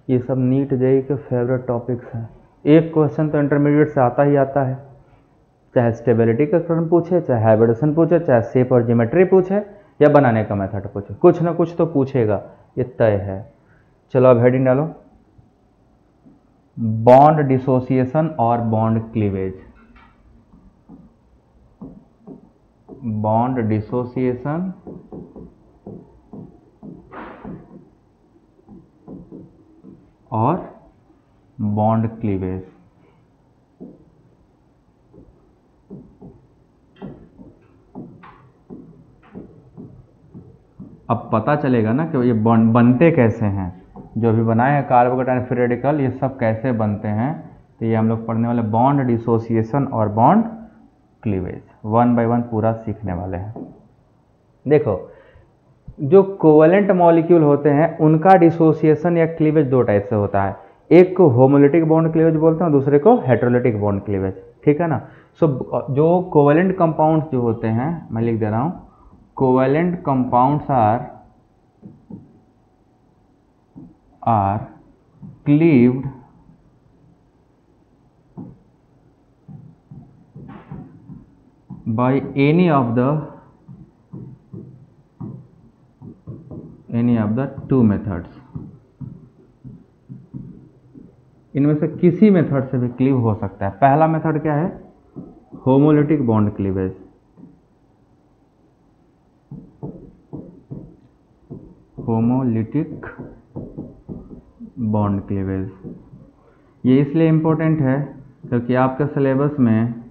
ये सब नीट जेईई के फेवरेट टॉपिक्स हैं। एक क्वेश्चन तो इंटरमीडिएट से आता ही आता है, चाहे स्टेबिलिटी का क्वेश्चन पूछे, चाहे हाइब्रिडेशन पूछे, चाहे शेप और ज्योमेट्री पूछे, या बनाने का मेथड पूछे, कुछ ना कुछ तो पूछेगा, ये तय है। चलो अब हेडिंग डालो, बॉन्ड डिसोसिएशन और बॉन्ड क्लीवेज। बॉन्ड डिसोसिएशन और बॉन्ड क्लीवेज। अब पता चलेगा ना कि ये बॉन्ड बनते कैसे हैं, जो भी बनाए हैं कार्बोकेटाइन फ्री रेडिकल, ये सब कैसे बनते हैं। तो ये हम लोग पढ़ने वाले बॉन्ड डिसोसिएशन और बॉन्ड क्लीवेज, 1 बाय 1 पूरा सीखने वाले हैं। देखो, जो कोवेलेंट मॉलिक्यूल होते हैं उनका डिसोसिएशन या क्लीवेज 2 टाइप से होता है, एक को होमोलिटिक बॉन्ड क्लीवेज बोलते हैं, दूसरे को हेटेरोलिटिक बॉन्ड क्लीवेज, ठीक है ना। सो जो कोवेलेंट कंपाउंड्स जो होते हैं, मैं लिख दे रहा हूँ, covalent compounds are cleaved by any of the two methods, इनमें से किसी मेथड से भी क्लीव हो सकता है। पहला मेथड क्या है? Homolytic bond cleavage. Homolytic bond cleavage ये इसलिए इंपॉर्टेंट है क्योंकि आपके सिलेबस में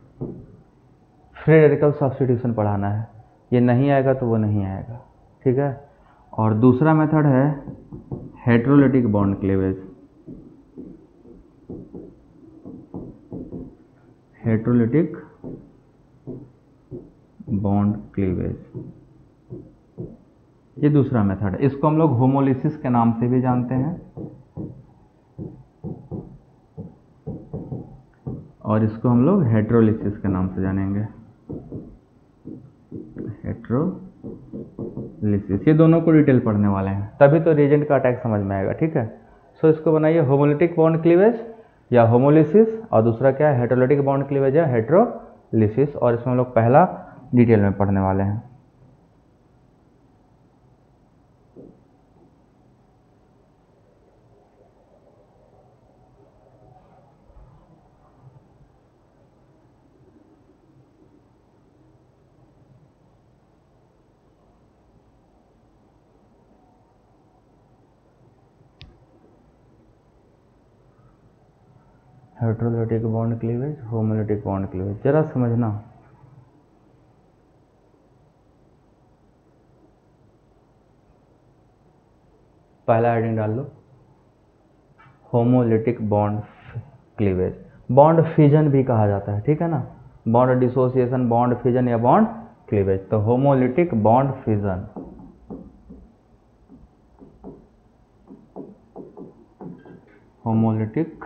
फ्री रेडिकल सब्स्टिट्यूशन पढ़ाना है, ये नहीं आएगा तो वो नहीं आएगा, ठीक है। और दूसरा मेथड है heterolytic bond cleavage. Heterolytic bond cleavage ये दूसरा मेथड है। इसको हम लोग होमोलिसिस के नाम से भी जानते हैं और इसको हम लोग हेटेरोलिसिस के नाम से जानेंगे। हेटेरोलिसिस ये दोनों को डिटेल पढ़ने वाले हैं, तभी तो रिएजेंट का अटैक समझ में आएगा, ठीक है। सो इसको बनाइए होमोलिटिक बॉन्ड क्लीवेज या होमोलिसिस, और दूसरा क्या है? हेटेरोलिटिक बॉन्ड क्लीवेज या हेटेरोलिसिस, और इसमें हम लोग पहला डिटेल में पढ़ने वाले हैं। Heterolytic bond cleavage, homolytic bond cleavage, जरा समझना। पहला हेडिंग डाल लो, homolytic bond cleavage. Bond fission भी कहा जाता है, ठीक है ना। बॉन्ड डिसोसिएशन, बॉन्ड फिजन या बॉन्ड क्लीवेज। तो homolytic bond fission, homolytic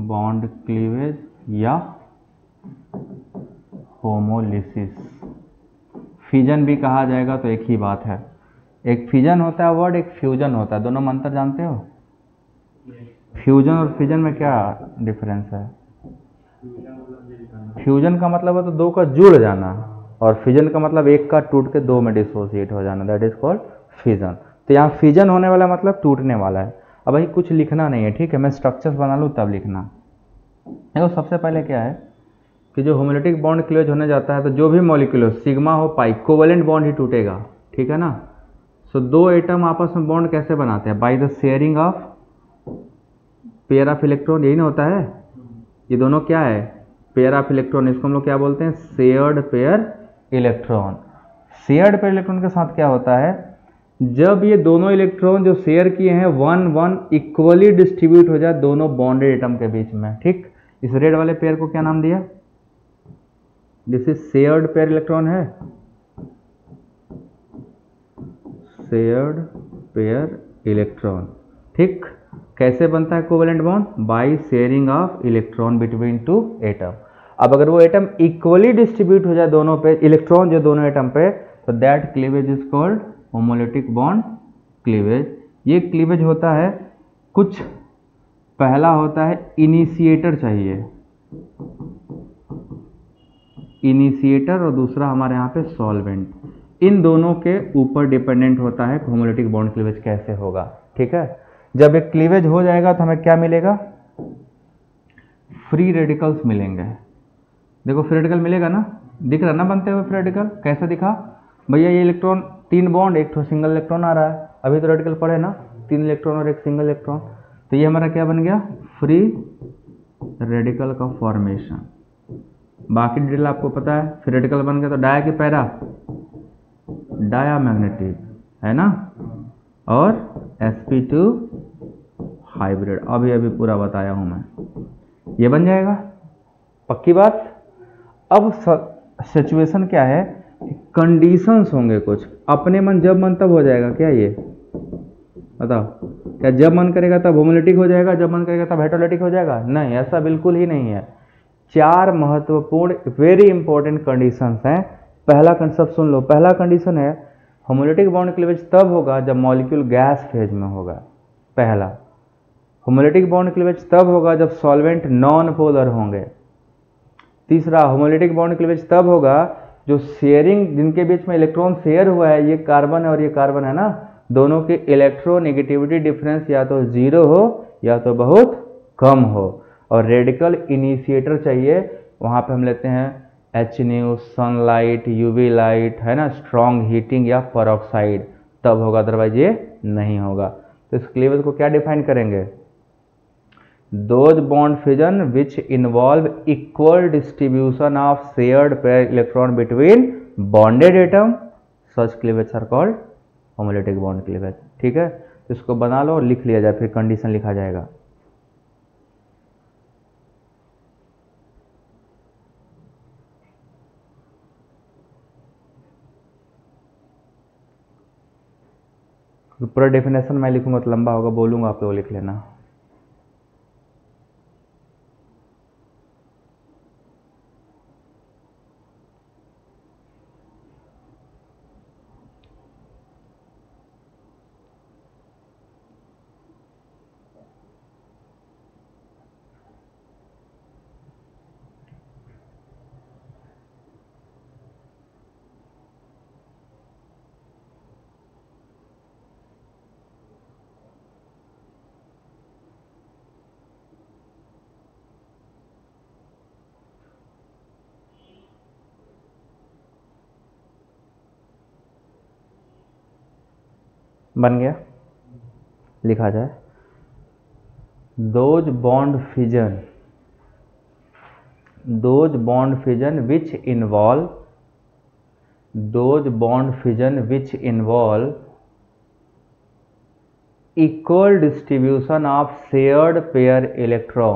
bond cleavage या होमोलिसिस। फिजन भी कहा जाएगा तो एक ही बात है, एक फिजन होता है वर्ड, एक फ्यूजन होता है। दोनों में अंतर जानते हो? फ्यूजन और फिजन में क्या डिफरेंस है? फ्यूजन का मतलब है तो दो का जुड़ जाना, और फिजन का मतलब एक का टूट के दो में डिसोसिएट हो जाना, दैट इज कॉल्ड फिजन। तो यहाँ फिजन होने वाला मतलब टूटने वाला है। अब भाई कुछ लिखना नहीं है, ठीक है, मैं स्ट्रक्चर्स बना लूँ तब लिखना। देखो सबसे पहले क्या है कि जो होमोलिटिक बॉन्ड क्लीवेज होने जाता है तो जो भी मॉलिक्यूल हो, सिग्मा हो पाई, कोवेलेंट बॉन्ड ही टूटेगा, ठीक है ना। सो दो एटम आपस में बॉन्ड कैसे बनाते हैं? By the sharing of pair of electron, यही ना होता है। ये दोनों क्या है? Pair of electron. इसको हम लोग क्या बोलते हैं? Shared pair electron. Shared pair electron के साथ क्या होता है? जब ये दोनों इलेक्ट्रॉन जो शेयर किए हैं 1-1 इक्वली डिस्ट्रीब्यूट हो जाए दोनों बॉन्डेड एटम के बीच में, ठीक। इस रेड वाले पेयर को क्या नाम दिया? This is shared pair electron है, शेयर्ड पेयर इलेक्ट्रॉन, ठीक। कैसे बनता है covalent bond? By sharing of electron between two atom. अब अगर वो एटम इक्वली डिस्ट्रीब्यूट हो जाए दोनों पे, इलेक्ट्रॉन जो दोनों एटम पे, तो that cleavage is called homolytic bond cleavage. ये क्लीवेज होता है कुछ, पहला होता है इनिशिएटर चाहिए, इनिशिएटर, और दूसरा हमारे यहाँ पे सॉल्वेंट। इन दोनों के ऊपर डिपेंडेंट होता है होमोलिटिक बॉन्ड क्लीवेज कैसे होगा, ठीक है। जब एक क्लीवेज हो जाएगा तो हमें क्या मिलेगा? फ्री रेडिकल्स मिलेंगे। देखो फ्री रेडिकल मिलेगा ना, दिख रहा ना बनते हुए फ्री रेडिकल। कैसे दिखा भैया? ये इलेक्ट्रॉन 3 बॉन्ड, एक तो सिंगल इलेक्ट्रॉन आ रहा है, अभी तो रेडिकल पढ़े ना, 3 इलेक्ट्रॉन और एक सिंगल इलेक्ट्रॉन। तो ये हमारा क्या बन गया? फ्री रेडिकल का फॉर्मेशन। बाकी डिटेल आपको पता है। फ्री रेडिकल बन गया तो डाया की पैरा? डाया मैग्नेटिक है ना, और sp2 हाइब्रिड। अभी अभी पूरा बताया हूं मैं, ये बन जाएगा, पक्की बात। अब सिचुएशन क्या है? कंडीशंस होंगे कुछ, अपने मन जब मन तब हो जाएगा क्या? ये बताओ, क्या जब मन करेगा तब होमोलिटिक हो जाएगा, जब मन करेगा तब हेटेरोलिटिक हो जाएगा? नहीं, ऐसा बिल्कुल ही नहीं है। 4 महत्वपूर्ण वेरी इंपॉर्टेंट कंडीशंस हैं पहला सब सुन लो, पहला कंडीशन है होमोलिटिक बॉन्ड क्लीवेज तब होगा जब मॉलिक्यूल गैस फेज में होगा। पहला, होमोलिटिक बॉन्ड क्लीवेज तब होगा जब सॉल्वेंट नॉन पोलर होंगे। तीसरा, होमोलिटिक बॉन्ड क्लीवेज तब होगा जो शेयरिंग, जिनके बीच में इलेक्ट्रॉन शेयर हुआ है, ये कार्बन है और ये कार्बन है ना, दोनों के इलेक्ट्रोनेगेटिविटी डिफरेंस या तो जीरो हो या तो बहुत कम हो। और रेडिकल इनिशिएटर चाहिए, वहाँ पे हम लेते हैं H new, sunlight, UV light, है ना, स्ट्रॉन्ग हीटिंग या परऑक्साइड, तब होगा, अदरवाइज ये नहीं होगा। तो इस क्लीवेज को क्या डिफाइन करेंगे? Those bond fission which involve equal distribution of shared pair electron between bonded atom, such cleavages are called homolytic bond cleavage। ठीक है, तो इसको बना लो और लिख लिया जाए, फिर कंडीशन लिखा जाएगा। पूरा डेफिनेशन मैं लिखूंगा तो लंबा होगा, बोलूंगा आप लोग लिख लेना। बन गया, लिखा जाए। Those bond fission which involve equal distribution of shared pair electron,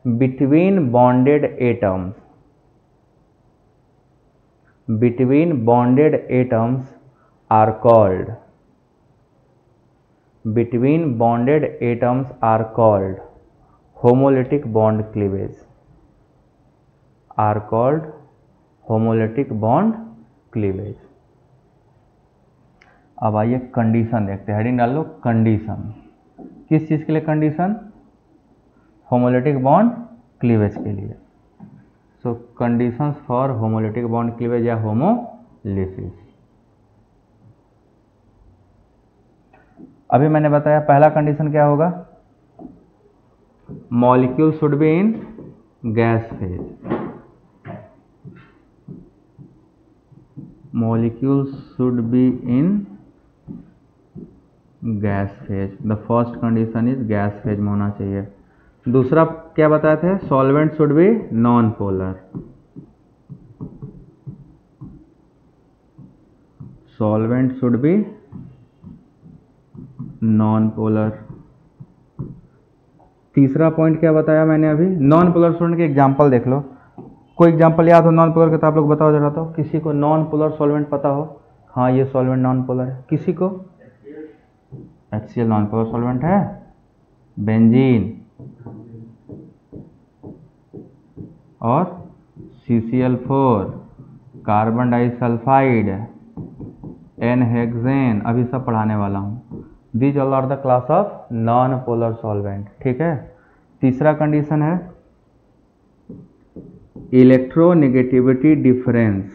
between bonded atoms are called homolytic bond cleavage, अब आइए कंडीशन देखते हैं। हेडिंग डाल लो कंडीशन। किस चीज के लिए कंडीशन? होमोलिटिक बॉन्ड क्लीवेज के लिए। So conditions for homolytic bond cleavage या होमोलिसिस। अभी मैंने बताया पहला कंडीशन क्या होगा? Molecule should be in gas phase, the first condition is gas phase में होना चाहिए। दूसरा क्या बताए थे? Solvent should be non polar, तीसरा पॉइंट क्या बताया मैंने अभी? नॉन पोलर सॉल्वेंट के एग्जांपल देख लो। कोई एग्जांपल याद हो नॉन पोलर के तो आप लोग बताओ जरा। तो किसी को नॉन पोलर सॉल्वेंट पता हो? हाँ, ये सॉल्वेंट नॉन पोलर है। किसी को? HCl नॉन पोलर सॉल्वेंट है। बेंजीन और CCl4, कार्बन डाइसल्फाइड, N-हेक्सेन, अभी सब पढ़ाने वाला हूँ। These all are the class of non polar solvent. ठीक है। तीसरा कंडीशन है electronegativity difference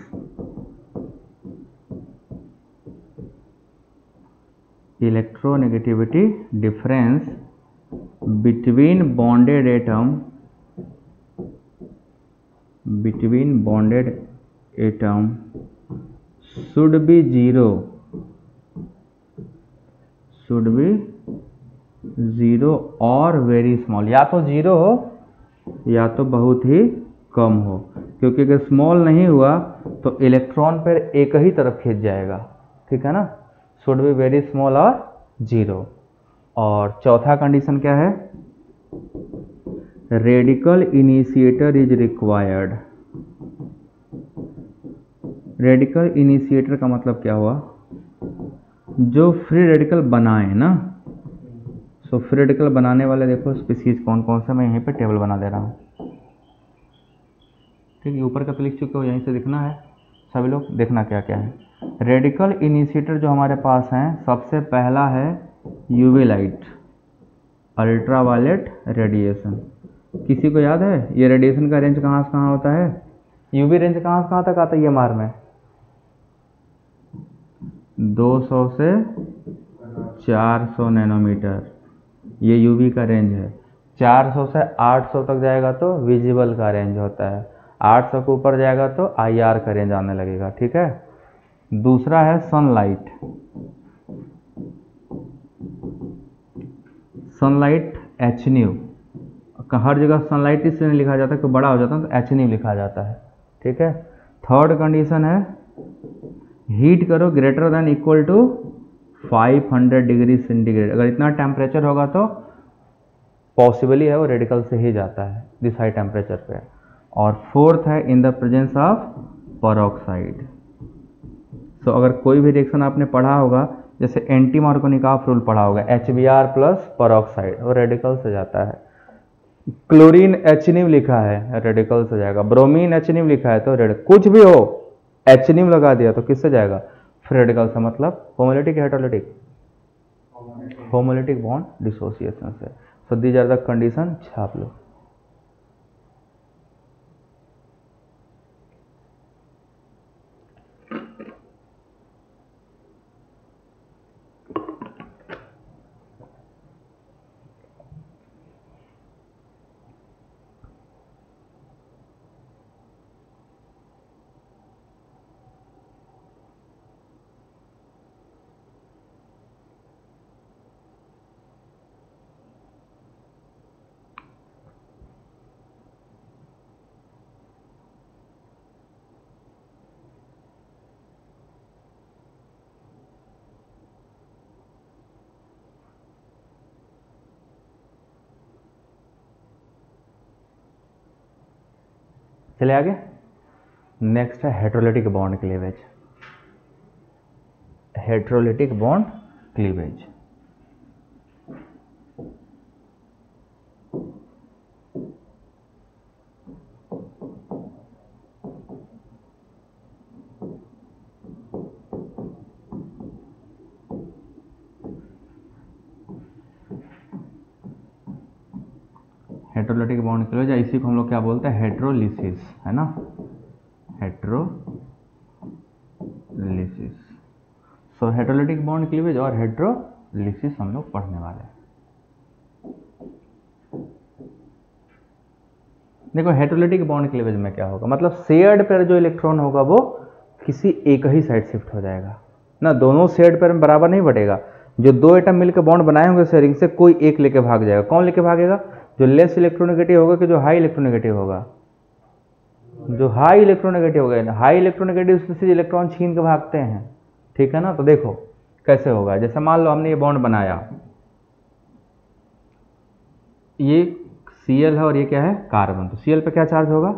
between bonded atom should be zero or very small. या तो जीरो हो या तो बहुत ही कम हो, क्योंकि अगर स्मॉल नहीं हुआ तो इलेक्ट्रॉन पर एक ही तरफ खींच जाएगा। ठीक है ना। शुड बी वेरी स्मॉल और जीरो। और चौथा कंडीशन क्या है? Radical initiator is required. Radical initiator का मतलब क्या हुआ? जो फ्री रेडिकल बनाए ना, सो फ्री रेडिकल बनाने वाले देखो स्पीसीज कौन कौन से, मैं यहीं पे टेबल बना दे रहा हूँ। ठीक है, ऊपर का तो लिख चुके हो, यहीं से दिखना है सभी लोग, देखना क्या क्या है। रेडिकल इनिशिएटर जो हमारे पास हैं, सबसे पहला है यूवी लाइट, अल्ट्रावायलेट रेडिएशन। किसी को याद है ये रेडिएशन का रेंज कहाँ से कहाँ होता है? यूवी रेंज कहाँ से कहाँ तक आता है ये मार में? 200 से 400 नैनोमीटर, ये यूवी का रेंज है। 400 से 800 तक जाएगा तो विजिबल का रेंज होता है, 800 के ऊपर जाएगा तो आईआर का रेंज आने लगेगा। ठीक है, दूसरा है सनलाइट। सनलाइट एच न्यू, हर जगह सनलाइट इससे नहीं लिखा जाता कि बड़ा हो जाता है तो एच न्यू लिखा जाता है। ठीक है, थर्ड कंडीशन है हीट करो greater than equal to 500 degree centigrade. अगर इतना टेम्परेचर होगा तो पॉसिबली है वो रेडिकल से ही जाता है दिस हाई टेम्परेचर पे। और फोर्थ है in the presence of peroxide. So अगर कोई भी रिएक्शन आपने पढ़ा होगा, जैसे एंटी मार्कोनिकॉफ रूल पढ़ा होगा, HBr प्लस पेरोक्साइड, वो रेडिकल से जाता है। क्लोरीन HNO लिखा है रेडिकल से जाएगा, ब्रोमीन HNO लिखा है तो रेडिकल, कुछ भी हो HNO लगा दिया तो किससे जाएगा? फ्री रेडिकल से। मतलब homolytic heterolytic, homolytic bond dissociation से। So these are the condition, छाप लो। चले आगे। नेक्स्ट है heterolytic bond cleavage. Heterolytic bond cleavage, heterolytic bond cleavage, इसी को हम लोग क्या बोलते हैं? हेटेरोलिसिस, है ना, हेटेरोलिसिस। सो हेटेरोलिटिक बॉन्ड क्लीवेज और हेटेरोलिसिस हम लोग पढ़ने वाले हैं। देखो हेटेरोलिटिक बॉन्ड क्लीवेज में क्या होगा, मतलब शेयर्ड पेयर जो इलेक्ट्रॉन होगा वो किसी एक ही साइड शिफ्ट हो जाएगा ना, दोनों शेयर्ड पेयर में बराबर नहीं बढ़ेगा। जो दो एटम मिलकर बॉन्ड बनाए होंगे शेयरिंग से, कोई एक लेके भाग जाएगा। कौन लेके भागेगा? जो लेस इलेक्ट्रोनेगेटिव होगा कि जो हाई इलेक्ट्रोनेगेटिव होगा? जो हाई इलेक्ट्रोनेगेटिव होगा। हाई इलेक्ट्रोनेगेटिव स्पीसीज इलेक्ट्रॉन छीन के भागते हैं। ठीक है ना, तो देखो कैसे होगा। जैसे मान लो हमने ये बॉन्ड बनाया, ये Cl है और ये क्या है? कार्बन। तो Cl पे क्या चार्ज होगा?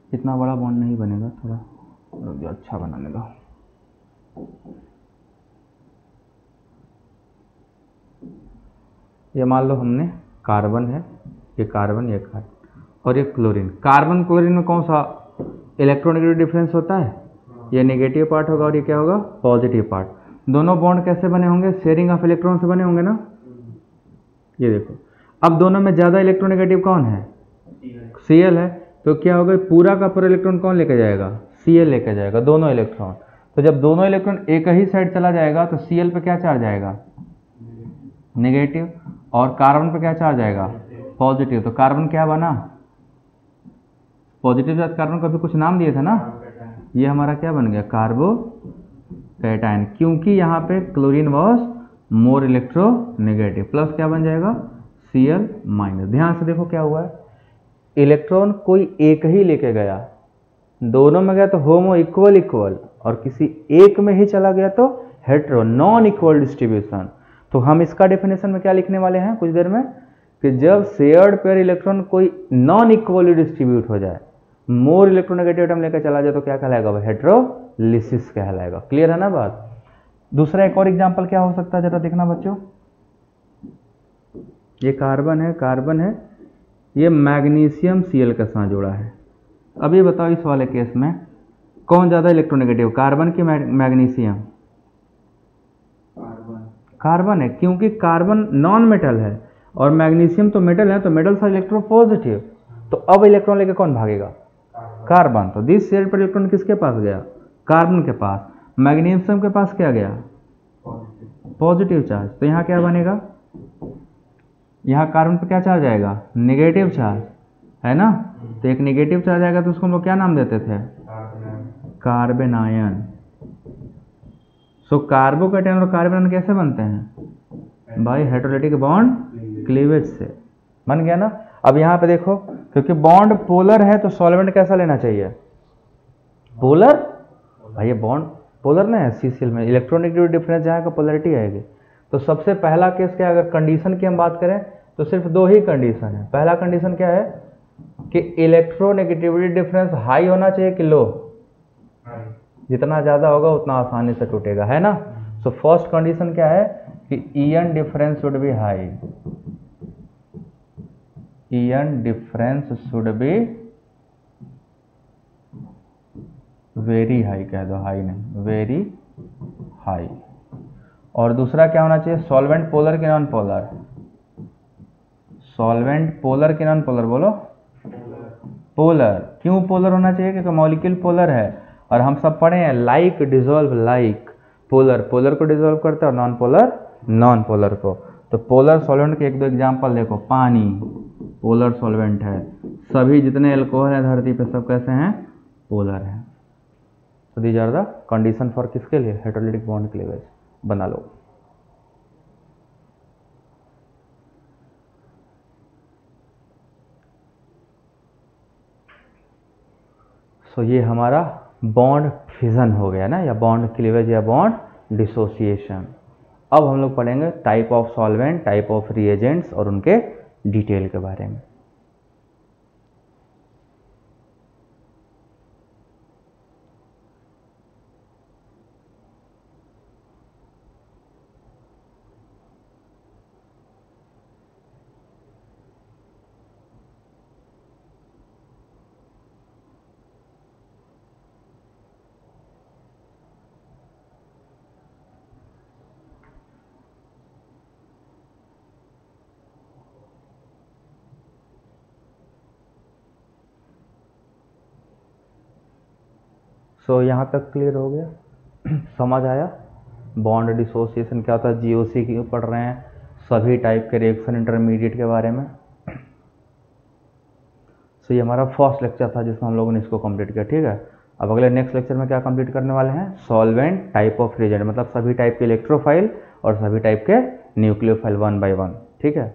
इतना बड़ा बॉन्ड नहीं बनेगा, थोड़ा अच्छा बनाने दो। ये मान लो हमने कार्बन है, ये कार्बन, ये कार्बन और ये क्लोरीन। कार्बन क्लोरीन में कौन सा इलेक्ट्रोनेगेटिव डिफरेंस होता है? ये नेगेटिव पार्ट होगा और ये क्या होगा? Positive part. दोनों बॉन्ड कैसे बने होंगे? शेयरिंग ऑफ इलेक्ट्रॉन से बने होंगे ना। ये देखो, अब दोनों में ज्यादा इलेक्ट्रोनेगेटिव कौन है? Cl है। तो क्या होगा? पूरा का पूरा इलेक्ट्रॉन कौन लेके जाएगा? Cl लेके जाएगा, दोनों इलेक्ट्रॉन। तो जब दोनों इलेक्ट्रॉन एक ही साइड चला जाएगा तो Cl पे क्या चार्ज आएगा? नेगेटिव। और कार्बन पे क्या चार्ज आएगा? पॉजिटिव। तो कार्बन क्या बना? पॉजिटिव चार्ज कार्बन को अभी कुछ नाम दिए थे ना, ये हमारा क्या बन गया? कार्बोकैटायन, क्योंकि यहाँ पे chlorine was more electronegative. Plus क्या बन जाएगा? Cl minus. ध्यान से देखो क्या हुआ है, इलेक्ट्रॉन कोई एक ही लेके गया, दोनों में गया तो होमो इक्वल इक्वल, और किसी एक में ही चला गया तो हेटेरो नॉन इक्वल डिस्ट्रीब्यूशन। तो हम इसका डेफिनेशन में क्या लिखने वाले हैं कुछ देर में, कि जब शेयर्ड पेयर इलेक्ट्रॉन कोई नॉन इक्वली डिस्ट्रीब्यूट हो जाए, मोर इलेक्ट्रोनेगेटिव एटम लेकर चला जाए, तो क्या कहलाएगा? वो हेटेरोलिसिस कहलाएगा। क्लियर है ना बात? दूसरा एक और एग्जांपल क्या हो सकता है, जरा देखना बच्चों। ये कार्बन है, ये मैग्नीशियम Cl के साथ जुड़ा है। अब ये बताओ इस वाले केस में कौन ज़्यादा इलेक्ट्रोनेगेटिव, कार्बन की मैग्नीशियम? कार्बन है, क्योंकि कार्बन नॉन मेटल है और मैग्नीशियम तो मेटल है, तो मेटल सा इलेक्ट्रो पॉजिटिव, तो अब इलेक्ट्रॉन लेके कौन भागेगा? कार्बन। तो दिस शेयर पर इलेक्ट्रॉन किसके पास गया? कार्बन के पास। मैग्नीशियम के पास क्या गया? Positive charge. तो यहाँ क्या बनेगा? यहाँ कार्बन पर क्या चार्ज आएगा? नेगेटिव चार्ज, है ना? तो एक नेगेटिव चार्ज आएगा तो उसको हम लोग क्या नाम देते थे? Carbanion. सो कार्बोकैटायन और कार्बन आयन कैसे बनते हैं? बाय हाइड्रोलाइटिक बॉन्ड क्लीवेज से। बन गया ना? अब यहाँ पे देखो, क्योंकि बॉन्ड पोलर है तो सॉल्वेंट कैसा लेना चाहिए? पोलर। भाई ये बॉन्ड पोलर ना है CCl में, इलेक्ट्रोनेगेटिव डिफरेंस जहाँ का पोलरिटी आएगी। तो सबसे पहला केस क्या, अगर कंडीशन की हम बात करें तो सिर्फ दो ही कंडीशन है। पहला कंडीशन क्या है कि इलेक्ट्रोनेगेटिविटी डिफरेंस हाई होना चाहिए कि लो? जितना ज़्यादा होगा उतना आसानी से टूटेगा, है ना? सो फर्स्ट कंडीशन क्या है कि EN difference should be high, EN difference should be very high, कह दो, हाई नहीं, वेरी हाई। और दूसरा क्या होना चाहिए? सॉल्वेंट पोलर कि नॉन पोलर? सॉल्वेंट पोलर कि नॉन पोलर? बोलो। पोलर। क्यों पोलर होना चाहिए? क्योंकि मॉलिक्यूल पोलर है और हम सब पढ़े हैं लाइक डिसॉल्व लाइक। पोलर को डिसॉल्व करता है और नॉन पोलर को। तो पोलर सॉल्वेंट के एक दो एग्जांपल देखो। पानी पोलर सॉल्वेंट है, सभी जितने एल्कोहल है धरती पे सब कैसे हैं? पोलर हैं। तो these are the condition for किसके लिए? Hydrolytic bond cleavage. बना लो। सो ये हमारा बॉन्ड फिजन हो गया ना, या बॉन्ड क्लीवेज या बॉन्ड डिसोसिएशन। अब हम लोग पढ़ेंगे type of solvent, type of reagents और उनके डिटेल के बारे में। सो यहाँ तक क्लियर हो गया? समझ आया? बॉन्ड डिसोसिएशन क्या होता है, GOC की पढ़ रहे हैं, सभी टाइप के रिएक्शन इंटरमीडिएट के बारे में। सो ये हमारा फर्स्ट लेक्चर था जिसमें हम लोगों ने इसको कंप्लीट किया। ठीक है, अब अगले नेक्स्ट लेक्चर में क्या कंप्लीट करने वाले हैं? सॉल्वेंट, टाइप ऑफ रिएजेंट, मतलब सभी टाइप के इलेक्ट्रोफाइल और सभी टाइप के न्यूक्लियोफाइल 1 by 1। ठीक है।